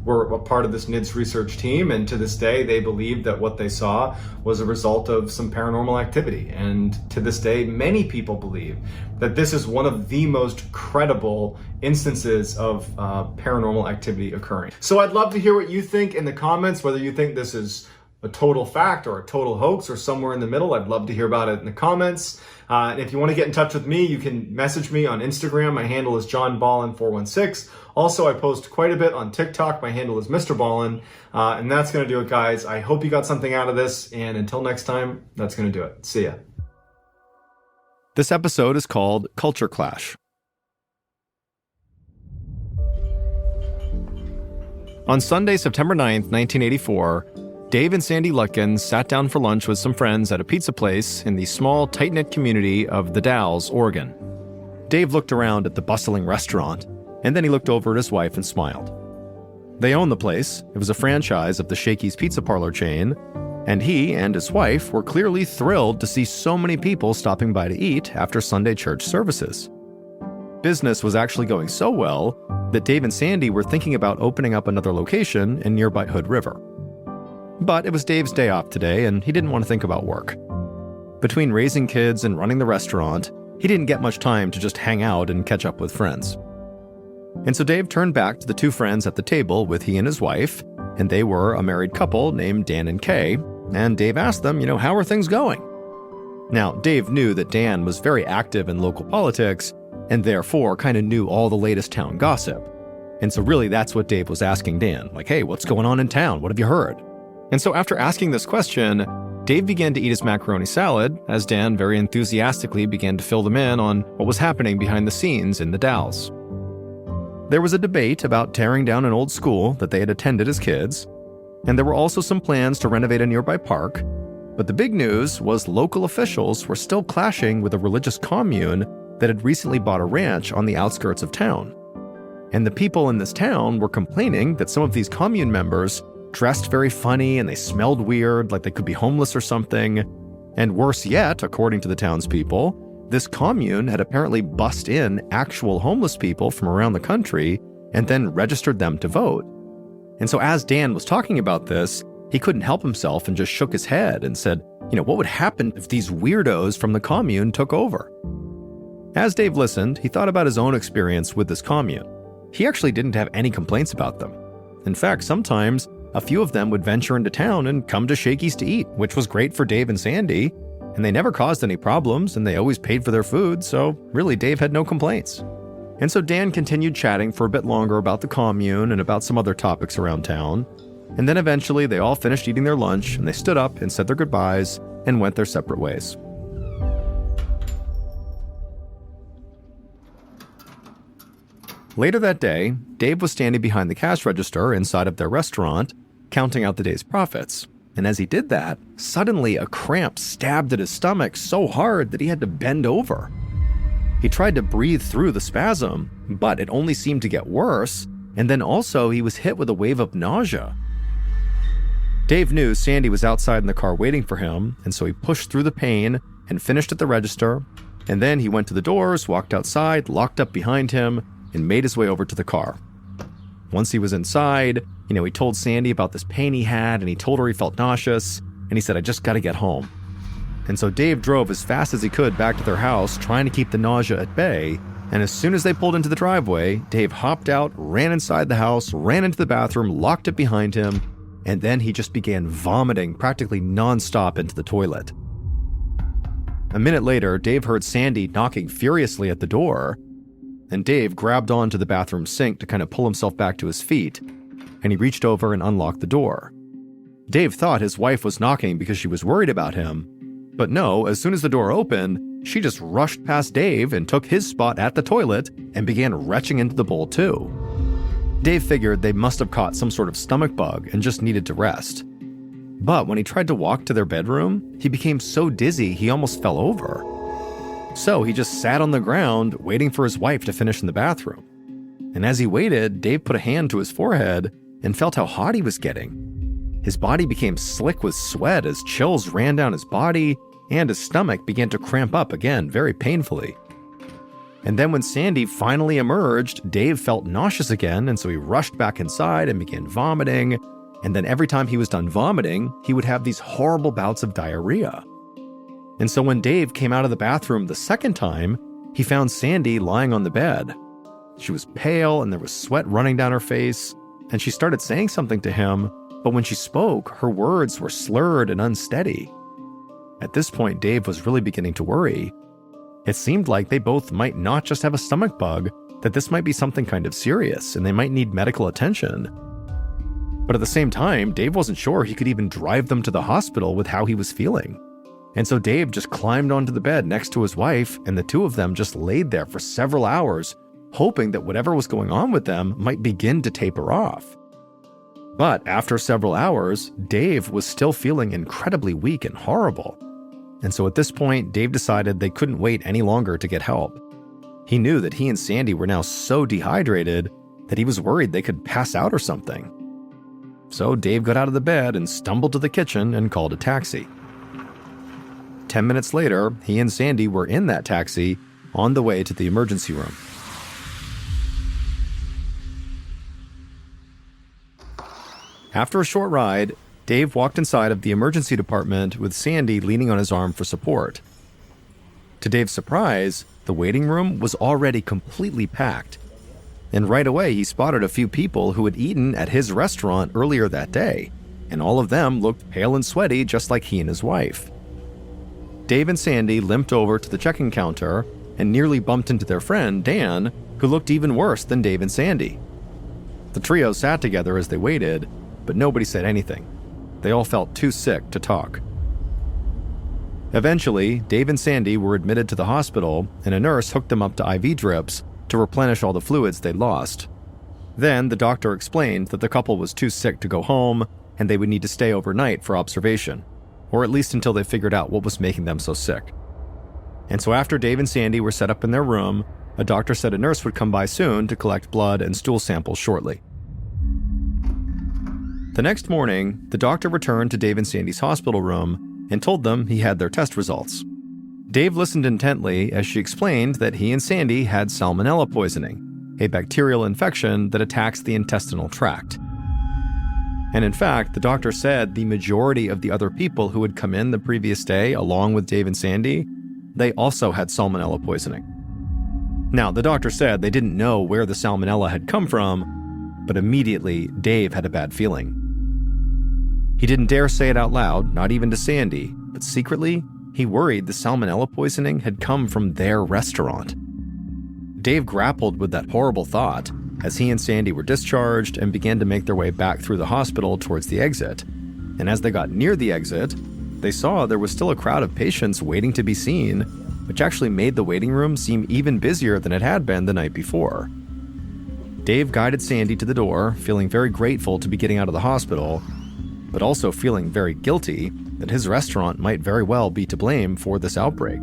were a part of this NIDS research team, and to this day they believe that what they saw was a result of some paranormal activity. And to this day, many people believe that this is one of the most credible instances of paranormal activity occurring. So I'd love to hear what you think in the comments, whether you think this is a total fact or a total hoax or somewhere in the middle. I'd love to hear about it in the comments. And if you want to get in touch with me, you can message me on Instagram. My handle is johnballin416. Also, I post quite a bit on TikTok. My handle is Mr. Ballin. And that's going to do it, guys. I hope you got something out of this. And until next time, that's going to do it. See ya. This episode is called Culture Clash. On Sunday, September 9th, 1984, Dave and Sandy Lutkins sat down for lunch with some friends at a pizza place in the small, tight-knit community of The Dalles, Oregon. Dave looked around at the bustling restaurant, and then he looked over at his wife and smiled. They owned the place. It was a franchise of the Shakey's Pizza Parlor chain, and he and his wife were clearly thrilled to see so many people stopping by to eat after Sunday church services. Business was actually going so well that Dave and Sandy were thinking about opening up another location in nearby Hood River. But it was Dave's day off today, and he didn't want to think about work. Between raising kids and running the restaurant, he didn't get much time to just hang out and catch up with friends. And so Dave turned back to the two friends at the table with he and his wife, and they were a married couple named Dan and Kay, and Dave asked them, how are things going? Now, Dave knew that Dan was very active in local politics, and therefore kind of knew all the latest town gossip. And so really that's what Dave was asking Dan, like, hey, what's going on in town? What have you heard? And so after asking this question, Dave began to eat his macaroni salad as Dan very enthusiastically began to fill them in on what was happening behind the scenes in the Dalles. There was a debate about tearing down an old school that they had attended as kids, and there were also some plans to renovate a nearby park, but the big news was local officials were still clashing with a religious commune that had recently bought a ranch on the outskirts of town. And the people in this town were complaining that some of these commune members dressed very funny and they smelled weird, like they could be homeless or something. And worse yet, according to the townspeople, this commune had apparently bussed in actual homeless people from around the country and then registered them to vote. And so as Dan was talking about this, he couldn't help himself and just shook his head and said, What would happen if these weirdos from the commune took over? As Dave listened, he thought about his own experience with this commune. He actually didn't have any complaints about them. In fact, sometimes a few of them would venture into town and come to Shakey's to eat, which was great for Dave and Sandy, and they never caused any problems, and they always paid for their food, so really Dave had no complaints. And so Dan continued chatting for a bit longer about the commune and about some other topics around town, and then eventually they all finished eating their lunch, and they stood up and said their goodbyes and went their separate ways. Later that day, Dave was standing behind the cash register inside of their restaurant, counting out the day's profits. And as he did that, suddenly a cramp stabbed at his stomach so hard that he had to bend over. He tried to breathe through the spasm, but it only seemed to get worse, and then also he was hit with a wave of nausea. Dave knew Sandy was outside in the car waiting for him, and so he pushed through the pain and finished at the register, and then he went to the doors, walked outside, locked up behind him, and made his way over to the car. Once he was inside, he told Sandy about this pain he had, and he told her he felt nauseous, and he said, "I just gotta get home." And so Dave drove as fast as he could back to their house, trying to keep the nausea at bay, and as soon as they pulled into the driveway, Dave hopped out, ran inside the house, ran into the bathroom, locked it behind him, and then he just began vomiting practically nonstop into the toilet. A minute later, Dave heard Sandy knocking furiously at the door, and Dave grabbed onto the bathroom sink to kind of pull himself back to his feet, and he reached over and unlocked the door. Dave thought his wife was knocking because she was worried about him, but no, as soon as the door opened, she just rushed past Dave and took his spot at the toilet and began retching into the bowl too. Dave figured they must have caught some sort of stomach bug and just needed to rest. But when he tried to walk to their bedroom, he became so dizzy he almost fell over. So he just sat on the ground waiting for his wife to finish in the bathroom. And as he waited, Dave put a hand to his forehead and felt how hot he was getting. His body became slick with sweat as chills ran down his body, and his stomach began to cramp up again very painfully. And then when Sandy finally emerged, Dave felt nauseous again, and so he rushed back inside and began vomiting. And then every time he was done vomiting, he would have these horrible bouts of diarrhea. And so when Dave came out of the bathroom the second time, he found Sandy lying on the bed. She was pale and there was sweat running down her face, and she started saying something to him, but when she spoke, her words were slurred and unsteady. At this point, Dave was really beginning to worry. It seemed like they both might not just have a stomach bug, that this might be something kind of serious and they might need medical attention. But at the same time, Dave wasn't sure he could even drive them to the hospital with how he was feeling. And so Dave just climbed onto the bed next to his wife, and the two of them just laid there for several hours, hoping that whatever was going on with them might begin to taper off. But after several hours, Dave was still feeling incredibly weak and horrible. And so at this point, Dave decided they couldn't wait any longer to get help. He knew that he and Sandy were now so dehydrated that he was worried they could pass out or something. So Dave got out of the bed and stumbled to the kitchen and called a taxi. 10 minutes later, he and Sandy were in that taxi on the way to the emergency room. After a short ride, Dave walked inside of the emergency department with Sandy leaning on his arm for support. To Dave's surprise, the waiting room was already completely packed, and right away he spotted a few people who had eaten at his restaurant earlier that day, and all of them looked pale and sweaty just like he and his wife. Dave and Sandy limped over to the check-in counter and nearly bumped into their friend, Dan, who looked even worse than Dave and Sandy. The trio sat together as they waited, but nobody said anything. They all felt too sick to talk. Eventually, Dave and Sandy were admitted to the hospital, and a nurse hooked them up to IV drips to replenish all the fluids they'd lost. Then the doctor explained that the couple was too sick to go home, and they would need to stay overnight for observation, or at least until they figured out what was making them so sick. And so after Dave and Sandy were set up in their room, a doctor said a nurse would come by soon to collect blood and stool samples shortly. The next morning, the doctor returned to Dave and Sandy's hospital room and told them he had their test results. Dave listened intently as she explained that he and Sandy had salmonella poisoning, a bacterial infection that attacks the intestinal tract. And in fact, the doctor said the majority of the other people who had come in the previous day, along with Dave and Sandy, they also had salmonella poisoning. Now, the doctor said they didn't know where the salmonella had come from, but immediately Dave had a bad feeling. He didn't dare say it out loud, not even to Sandy, but secretly, he worried the salmonella poisoning had come from their restaurant. Dave grappled with that horrible thought as he and Sandy were discharged and began to make their way back through the hospital towards the exit. And as they got near the exit, they saw there was still a crowd of patients waiting to be seen, which actually made the waiting room seem even busier than it had been the night before. Dave guided Sandy to the door, feeling very grateful to be getting out of the hospital, but also feeling very guilty that his restaurant might very well be to blame for this outbreak.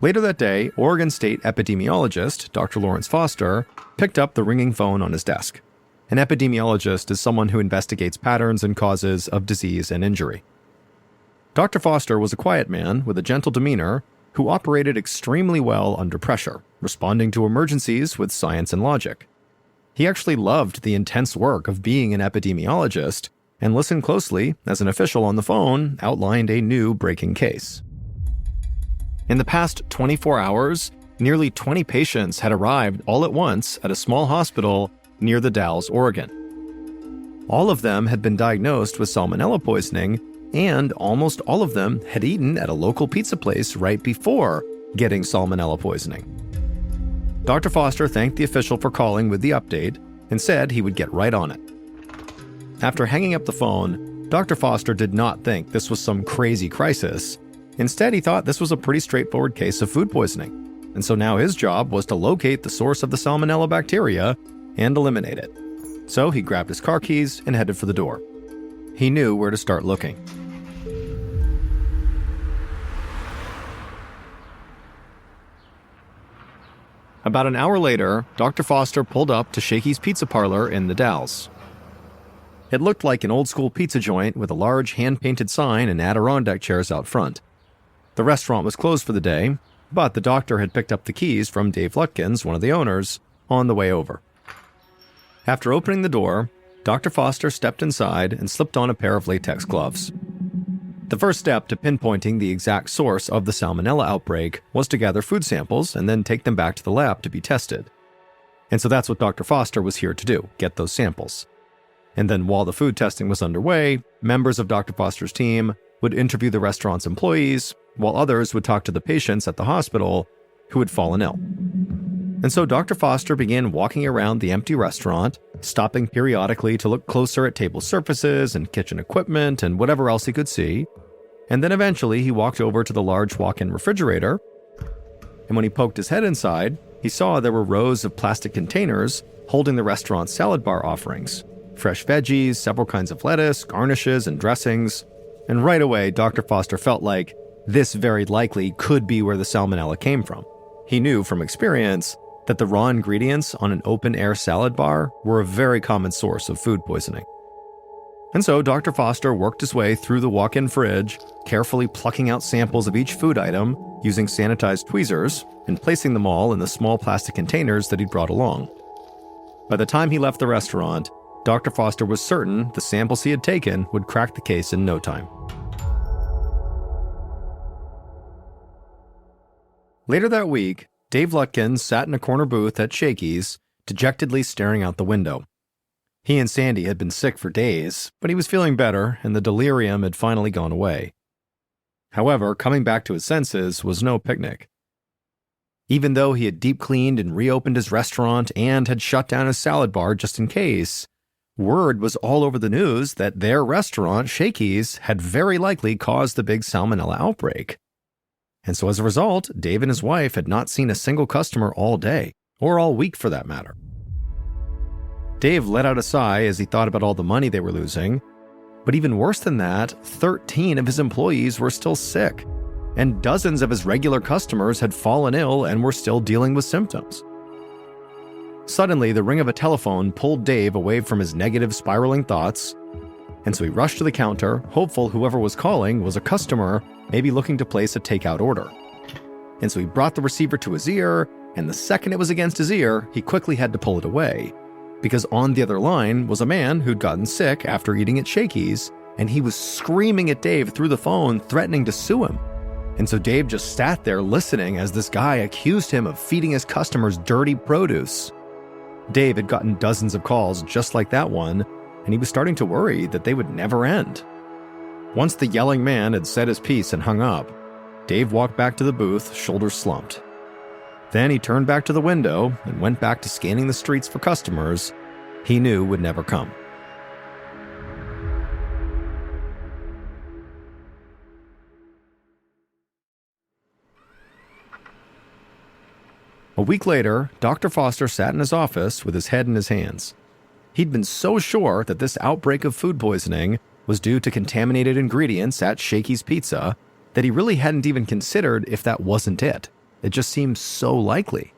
Later that day, Oregon State epidemiologist Dr. Lawrence Foster picked up the ringing phone on his desk. An epidemiologist is someone who investigates patterns and causes of disease and injury. Dr. Foster was a quiet man with a gentle demeanor who operated extremely well under pressure, responding to emergencies with science and logic. He actually loved the intense work of being an epidemiologist and listened closely as an official on the phone outlined a new breaking case. In the past 24 hours, nearly 20 patients had arrived all at once at a small hospital near the Dalles, Oregon. All of them had been diagnosed with salmonella poisoning, and almost all of them had eaten at a local pizza place right before getting salmonella poisoning. Dr. Foster thanked the official for calling with the update and said he would get right on it. After hanging up the phone, Dr. Foster did not think this was some crazy crisis. Instead, he thought this was a pretty straightforward case of food poisoning, and so now his job was to locate the source of the salmonella bacteria and eliminate it. So he grabbed his car keys and headed for the door. He knew where to start looking. About an hour later, Dr. Foster pulled up to Shakey's Pizza Parlor in the Dalles. It looked like an old-school pizza joint with a large hand-painted sign and Adirondack chairs out front. The restaurant was closed for the day, but the doctor had picked up the keys from Dave Lutkins, one of the owners, on the way over. After opening the door, Dr. Foster stepped inside and slipped on a pair of latex gloves. The first step to pinpointing the exact source of the salmonella outbreak was to gather food samples and then take them back to the lab to be tested. And so that's what Dr. Foster was here to do, get those samples. And then while the food testing was underway, members of Dr. Foster's team would interview the restaurant's employees, while others would talk to the patients at the hospital who had fallen ill. And so Dr. Foster began walking around the empty restaurant, stopping periodically to look closer at table surfaces and kitchen equipment and whatever else he could see. And then eventually he walked over to the large walk-in refrigerator. And when he poked his head inside, he saw there were rows of plastic containers holding the restaurant's salad bar offerings. Fresh veggies, several kinds of lettuce, garnishes, and dressings. And right away, Dr. Foster felt like this very likely could be where the salmonella came from. He knew from experience that the raw ingredients on an open-air salad bar were a very common source of food poisoning. And so Dr. Foster worked his way through the walk-in fridge, carefully plucking out samples of each food item using sanitized tweezers and placing them all in the small plastic containers that he'd brought along. By the time he left the restaurant, Dr. Foster was certain the samples he had taken would crack the case in no time. Later that week, Dave Lutkins sat in a corner booth at Shakey's, dejectedly staring out the window. He and Sandy had been sick for days, but he was feeling better and the delirium had finally gone away. However, coming back to his senses was no picnic. Even though he had deep cleaned and reopened his restaurant and had shut down his salad bar just in case, word was all over the news that their restaurant, Shakey's, had very likely caused the big salmonella outbreak. And so as a result, Dave and his wife had not seen a single customer all day, or all week for that matter. Dave let out a sigh as he thought about all the money they were losing, but even worse than that, 13 of his employees were still sick, and dozens of his regular customers had fallen ill and were still dealing with symptoms. Suddenly, the ring of a telephone pulled Dave away from his negative, spiraling thoughts, and so he rushed to the counter, hopeful whoever was calling was a customer maybe looking to place a takeout order. And so he brought the receiver to his ear and the second it was against his ear, he quickly had to pull it away. Because on the other line was a man who'd gotten sick after eating at Shakey's, and he was screaming at Dave through the phone, threatening to sue him. And so Dave just sat there listening as this guy accused him of feeding his customers dirty produce. Dave had gotten dozens of calls just like that one, and he was starting to worry that they would never end. Once the yelling man had said his piece and hung up, Dave walked back to the booth, shoulders slumped. Then he turned back to the window and went back to scanning the streets for customers he knew would never come. A week later, Dr. Foster sat in his office with his head in his hands. He'd been so sure that this outbreak of food poisoning was due to contaminated ingredients at Shakey's Pizza that he really hadn't even considered if that wasn't it. It just seemed so likely.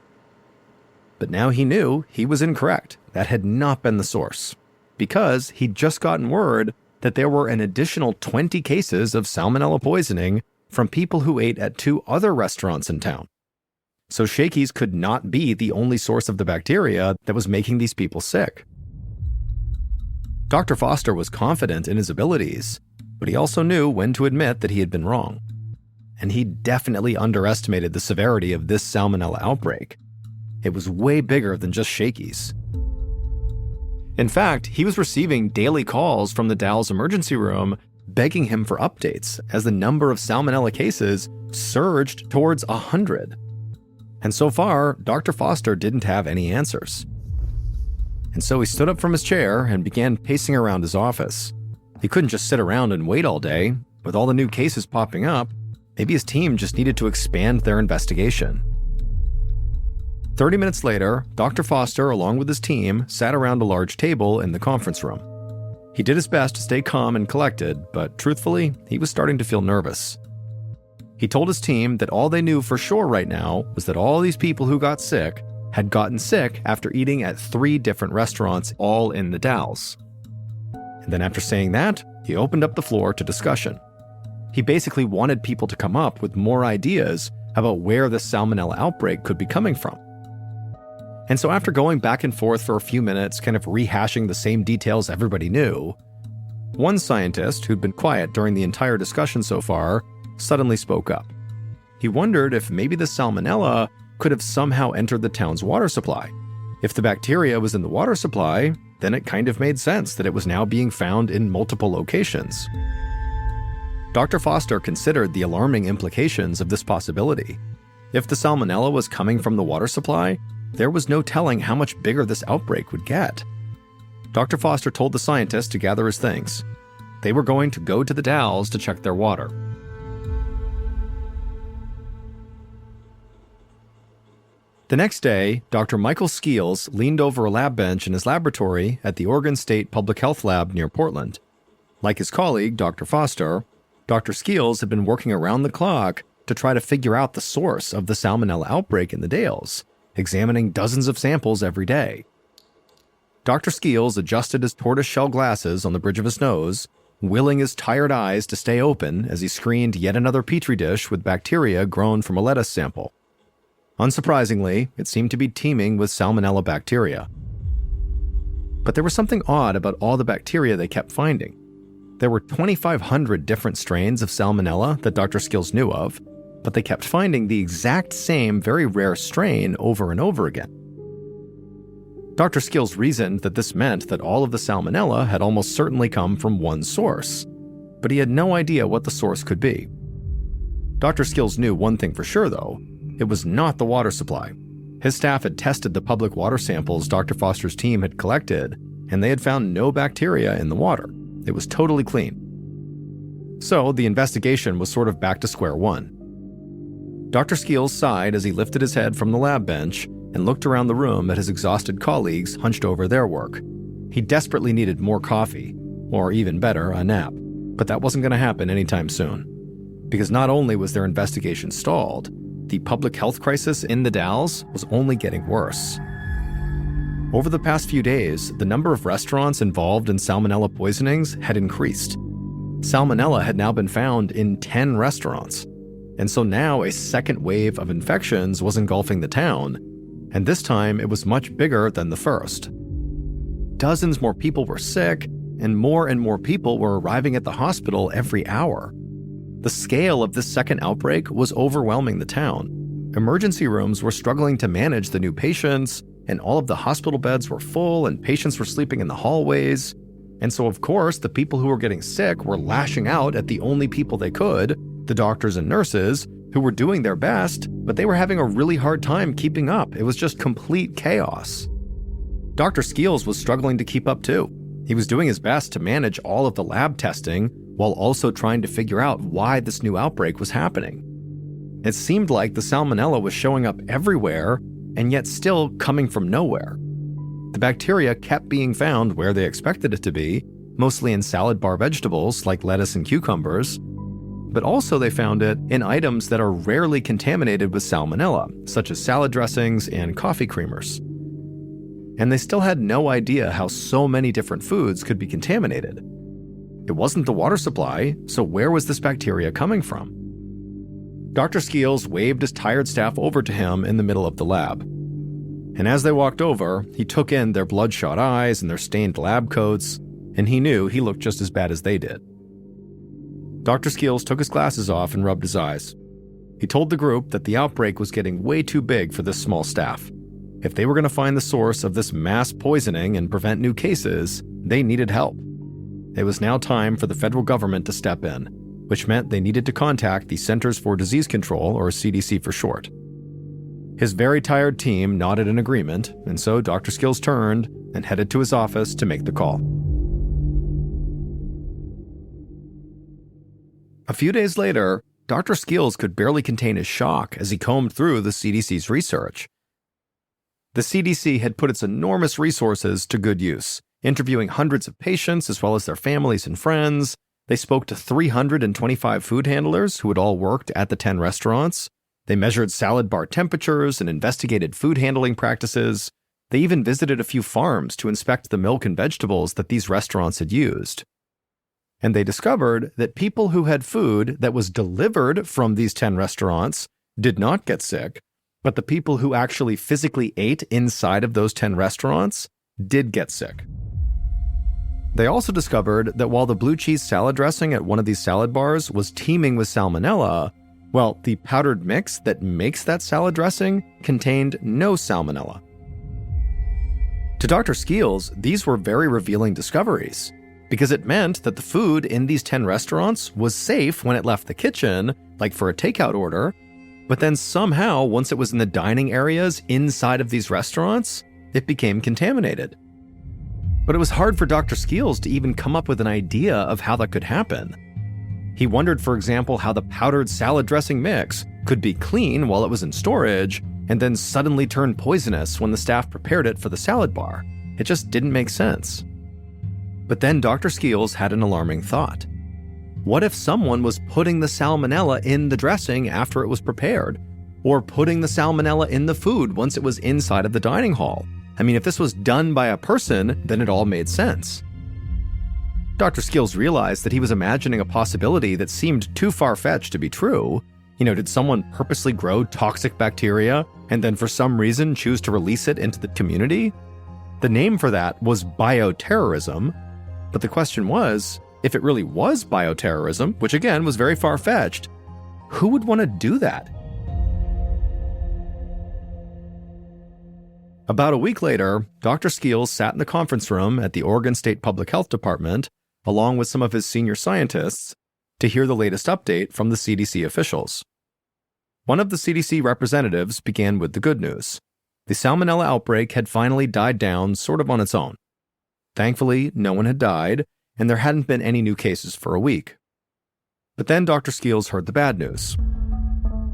But now he knew he was incorrect. That had not been the source. Because he'd just gotten word that there were an additional 20 cases of salmonella poisoning from people who ate at 2 other restaurants in town. So Shakey's could not be the only source of the bacteria that was making these people sick. Dr. Foster was confident in his abilities, but he also knew when to admit that he had been wrong. And he definitely underestimated the severity of this salmonella outbreak. It was way bigger than just Shakey's. In fact, he was receiving daily calls from the Dow's emergency room begging him for updates as the number of salmonella cases surged towards 100. And so far, Dr. Foster didn't have any answers. And so he stood up from his chair and began pacing around his office. He couldn't just sit around and wait all day. With all the new cases popping up, maybe his team just needed to expand their investigation. 30 minutes later, Dr. Foster, along with his team, sat around a large table in the conference room. He did his best to stay calm and collected, but truthfully, he was starting to feel nervous. He told his team that all they knew for sure right now was that all these people who got sick had gotten sick after eating at 3 different restaurants, all in the Dalles. And then after saying that, he opened up the floor to discussion. He basically wanted people to come up with more ideas about where the salmonella outbreak could be coming from. And so after going back and forth for a few minutes, kind of rehashing the same details everybody knew, one scientist who'd been quiet during the entire discussion so far suddenly spoke up. He wondered if maybe the salmonella could have somehow entered the town's water supply. If the bacteria was in the water supply, then it kind of made sense that it was now being found in multiple locations. Dr. Foster considered the alarming implications of this possibility. If the salmonella was coming from the water supply, there was no telling how much bigger this outbreak would get. Dr. Foster told the scientists to gather his things. They were going to go to the Dalles to check their water. The next day, Dr. Michael Skeels leaned over a lab bench in his laboratory at the Oregon State Public Health Lab near Portland. Like his colleague, Dr. Foster, Dr. Skeels had been working around the clock to try to figure out the source of the salmonella outbreak in the Dalles, examining dozens of samples every day. Dr. Skeels adjusted his tortoiseshell glasses on the bridge of his nose, willing his tired eyes to stay open as he screened yet another petri dish with bacteria grown from a lettuce sample. Unsurprisingly, it seemed to be teeming with salmonella bacteria. But there was something odd about all the bacteria they kept finding. There were 2,500 different strains of salmonella that Dr. Skeels knew of, but they kept finding the exact same very rare strain over and over again. Dr. Skeels reasoned that this meant that all of the salmonella had almost certainly come from one source, but he had no idea what the source could be. Dr. Skeels knew one thing for sure, though. It was not the water supply. His staff had tested the public water samples Dr. Foster's team had collected, and they had found no bacteria in the water. It was totally clean. So the investigation was sort of back to square one. Dr. Skeels sighed as he lifted his head from the lab bench and looked around the room at his exhausted colleagues hunched over their work. He desperately needed more coffee, or even better, a nap. But that wasn't going to happen anytime soon. Because not only was their investigation stalled, the public health crisis in the Dalles was only getting worse. Over the past few days, the number of restaurants involved in salmonella poisonings had increased. Salmonella had now been found in 10 restaurants. And so now a second wave of infections was engulfing the town, and this time it was much bigger than the first. Dozens more people were sick, and more people were arriving at the hospital every hour. The scale of this second outbreak was overwhelming the town. Emergency rooms were struggling to manage the new patients, and all of the hospital beds were full, and patients were sleeping in the hallways. And so, of course, the people who were getting sick were lashing out at the only people they could, the doctors and nurses, who were doing their best, but they were having a really hard time keeping up. It was just complete chaos. Dr. Skeels was struggling to keep up too. He was doing his best to manage all of the lab testing while also trying to figure out why this new outbreak was happening. It seemed like the salmonella was showing up everywhere and yet still coming from nowhere. The bacteria kept being found where they expected it to be, mostly in salad bar vegetables like lettuce and cucumbers, but also they found it in items that are rarely contaminated with salmonella, such as salad dressings and coffee creamers. And they still had no idea how so many different foods could be contaminated. It wasn't the water supply, so where was this bacteria coming from? Dr. Skeels waved his tired staff over to him in the middle of the lab. And as they walked over, he took in their bloodshot eyes and their stained lab coats, and he knew he looked just as bad as they did. Dr. Skeels took his glasses off and rubbed his eyes. He told the group that the outbreak was getting way too big for this small staff. If they were going to find the source of this mass poisoning and prevent new cases, they needed help. It was now time for the federal government to step in, which meant they needed to contact the Centers for Disease Control, or CDC for short. His very tired team nodded in agreement, and so Dr. Skeels turned and headed to his office to make the call. A few days later, Dr. Skeels could barely contain his shock as he combed through the CDC's research. The CDC had put its enormous resources to good use, interviewing hundreds of patients as well as their families and friends. They spoke to 325 food handlers who had all worked at the 10 restaurants. They measured salad bar temperatures and investigated food handling practices. They even visited a few farms to inspect the milk and vegetables that these restaurants had used. And they discovered that people who had food that was delivered from these 10 restaurants did not get sick, but the people who actually physically ate inside of those 10 restaurants did get sick. They also discovered that while the blue cheese salad dressing at one of these salad bars was teeming with salmonella, well, the powdered mix that makes that salad dressing contained no salmonella. To Dr. Skeels, these were very revealing discoveries, because it meant that the food in these 10 restaurants was safe when it left the kitchen, like for a takeout order, but then somehow, once it was in the dining areas inside of these restaurants, it became contaminated. But it was hard for Dr. Skeels to even come up with an idea of how that could happen. He wondered, for example, how the powdered salad dressing mix could be clean while it was in storage and then suddenly turn poisonous when the staff prepared it for the salad bar. It just didn't make sense. But then Dr. Skeels had an alarming thought. What if someone was putting the salmonella in the dressing after it was prepared? Or putting the salmonella in the food once it was inside of the dining hall? I mean, if this was done by a person, then it all made sense. Dr. Skeels realized that he was imagining a possibility that seemed too far-fetched to be true. Did someone purposely grow toxic bacteria and then for some reason choose to release it into the community? The name for that was bioterrorism, but the question was, if it really was bioterrorism, which again was very far-fetched, who would want to do that? About a week later, Dr. Skeels sat in the conference room at the Oregon State Public Health Department, along with some of his senior scientists, to hear the latest update from the CDC officials. One of the CDC representatives began with the good news. The salmonella outbreak had finally died down sort of on its own. Thankfully, no one had died, and there hadn't been any new cases for a week. But then Dr. Skeels heard the bad news.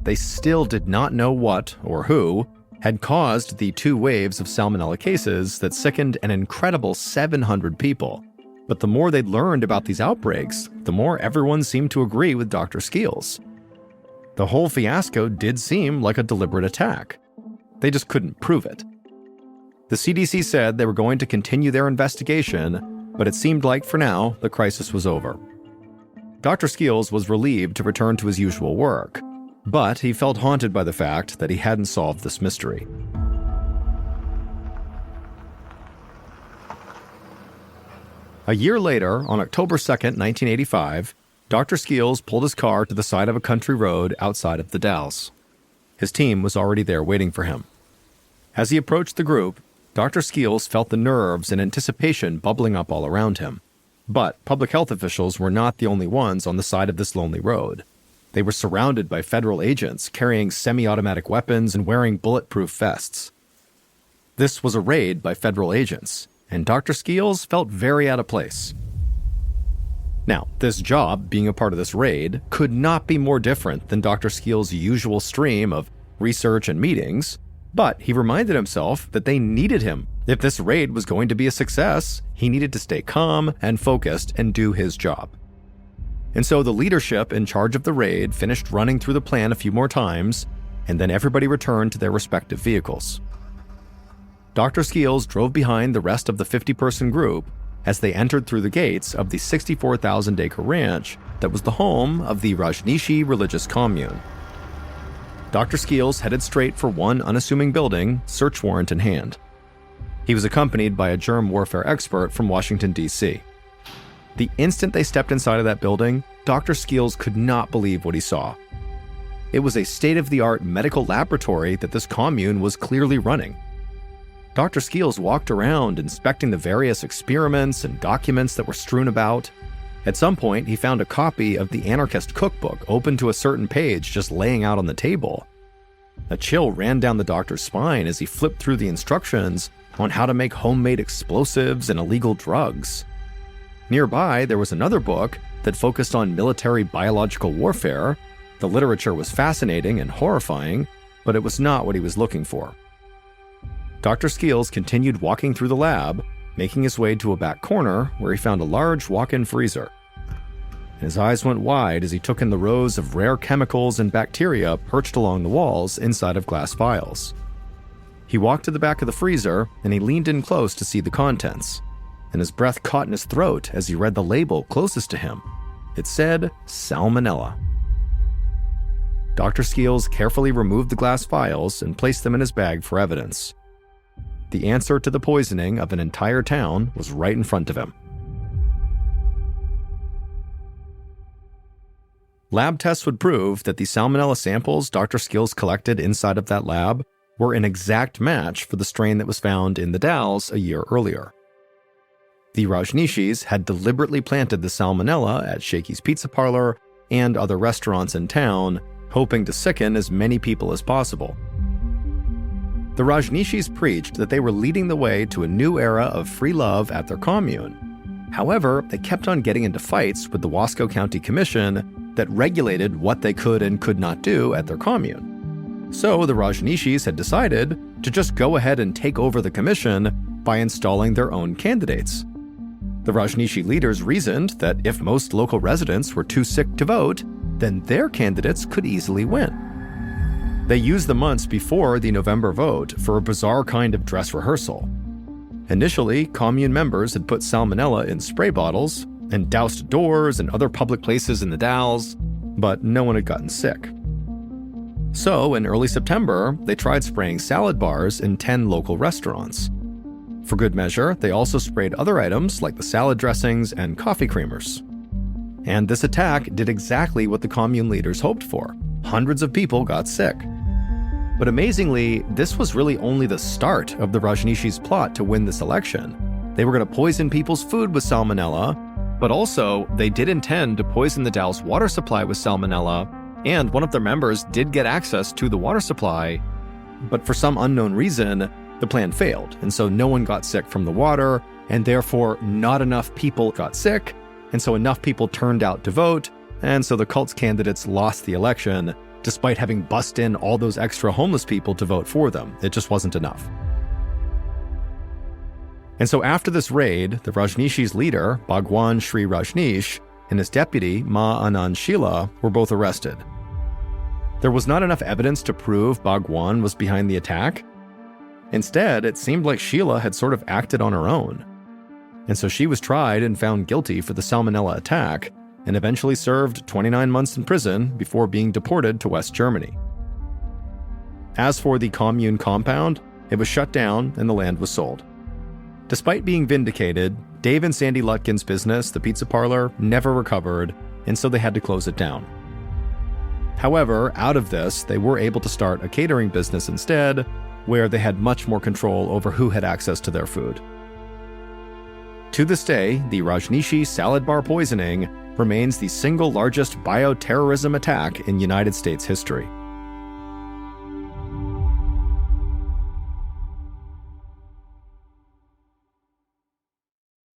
They still did not know what, or who, had caused the 2 waves of salmonella cases that sickened an incredible 700 people. But the more they'd learned about these outbreaks, the more everyone seemed to agree with Dr. Skeels. The whole fiasco did seem like a deliberate attack. They just couldn't prove it. The CDC said they were going to continue their investigation, but it seemed like for now, the crisis was over. Dr. Skeels was relieved to return to his usual work, But he felt haunted by the fact that he hadn't solved this mystery. A year later, on October 2nd, 1985, Dr. Skeels pulled his car to the side of a country road outside of the Dalles. His team was already there waiting for him. As he approached the group, Dr. Skeels felt the nerves and anticipation bubbling up all around him. But public health officials were not the only ones on the side of this lonely road. They were surrounded by federal agents carrying semi-automatic weapons and wearing bulletproof vests. This was a raid by federal agents, and Dr. Skeels felt very out of place. Now, this job, being a part of this raid, could not be more different than Dr. Skeels' usual stream of research and meetings, but he reminded himself that they needed him. If this raid was going to be a success, he needed to stay calm and focused and do his job. And so the leadership in charge of the raid finished running through the plan a few more times, and then everybody returned to their respective vehicles. Dr. Skeels drove behind the rest of the 50-person group as they entered through the gates of the 64,000-acre ranch that was the home of the Rajneeshi religious commune. Dr. Skeels headed straight for one unassuming building, search warrant in hand. He was accompanied by a germ warfare expert from Washington, D.C. The instant they stepped inside of that building, Dr. Skeels could not believe what he saw. It was a state-of-the-art medical laboratory that this commune was clearly running. Dr. Skeels walked around inspecting the various experiments and documents that were strewn about. At some point, he found a copy of the anarchist cookbook open to a certain page just laying out on the table. A chill ran down the doctor's spine as he flipped through the instructions on how to make homemade explosives and illegal drugs. Nearby, there was another book that focused on military biological warfare. The literature was fascinating and horrifying, but it was not what he was looking for. Dr. Skeels continued walking through the lab, making his way to a back corner where he found a large walk-in freezer. His eyes went wide as he took in the rows of rare chemicals and bacteria perched along the walls inside of glass vials. He walked to the back of the freezer and he leaned in close to see the contents, and his breath caught in his throat as he read the label closest to him. It said Salmonella. Dr. Skeels carefully removed the glass vials and placed them in his bag for evidence. The answer to the poisoning of an entire town was right in front of him. Lab tests would prove that the salmonella samples Dr. Skeels collected inside of that lab were an exact match for the strain that was found in the Dalles a year earlier. The Rajneeshis had deliberately planted the salmonella at Shakey's Pizza Parlor and other restaurants in town, hoping to sicken as many people as possible. The Rajneeshis preached that they were leading the way to a new era of free love at their commune. However, they kept on getting into fights with the Wasco County Commission that regulated what they could and could not do at their commune. So the Rajneeshis had decided to just go ahead and take over the commission by installing their own candidates. The Rajneeshi leaders reasoned that if most local residents were too sick to vote, then their candidates could easily win. They used the months before the November vote for a bizarre kind of dress rehearsal. Initially, commune members had put salmonella in spray bottles and doused doors and other public places in the Dalles, but no one had gotten sick. So, in early September, they tried spraying salad bars in 10 local restaurants. For good measure, they also sprayed other items like the salad dressings and coffee creamers. And this attack did exactly what the commune leaders hoped for. Hundreds of people got sick. But amazingly, this was really only the start of the Rajneeshis' plot to win this election. They were going to poison people's food with salmonella, but also they did intend to poison the Dalles water supply with salmonella, and one of their members did get access to the water supply, but for some unknown reason, the plan failed, and so no one got sick from the water, and therefore not enough people got sick, and so enough people turned out to vote, and so the cult's candidates lost the election, despite having bussed in all those extra homeless people to vote for them. It just wasn't enough. And so after this raid, the Rajneeshis' leader, Bhagwan Sri Rajneesh, and his deputy, Ma Anand Sheela, were both arrested. There was not enough evidence to prove Bhagwan was behind the attack. Instead, it seemed like Sheela had sort of acted on her own. And so she was tried and found guilty for the salmonella attack, and eventually served 29 months in prison before being deported to West Germany. As for the commune compound, it was shut down and the land was sold. Despite being vindicated, Dave and Sandy Lutkin's business, the pizza parlor, never recovered, and so they had to close it down. However, out of this, they were able to start a catering business instead, where they had much more control over who had access to their food. To this day, the Rajneeshi salad bar poisoning remains the single largest bioterrorism attack in United States history.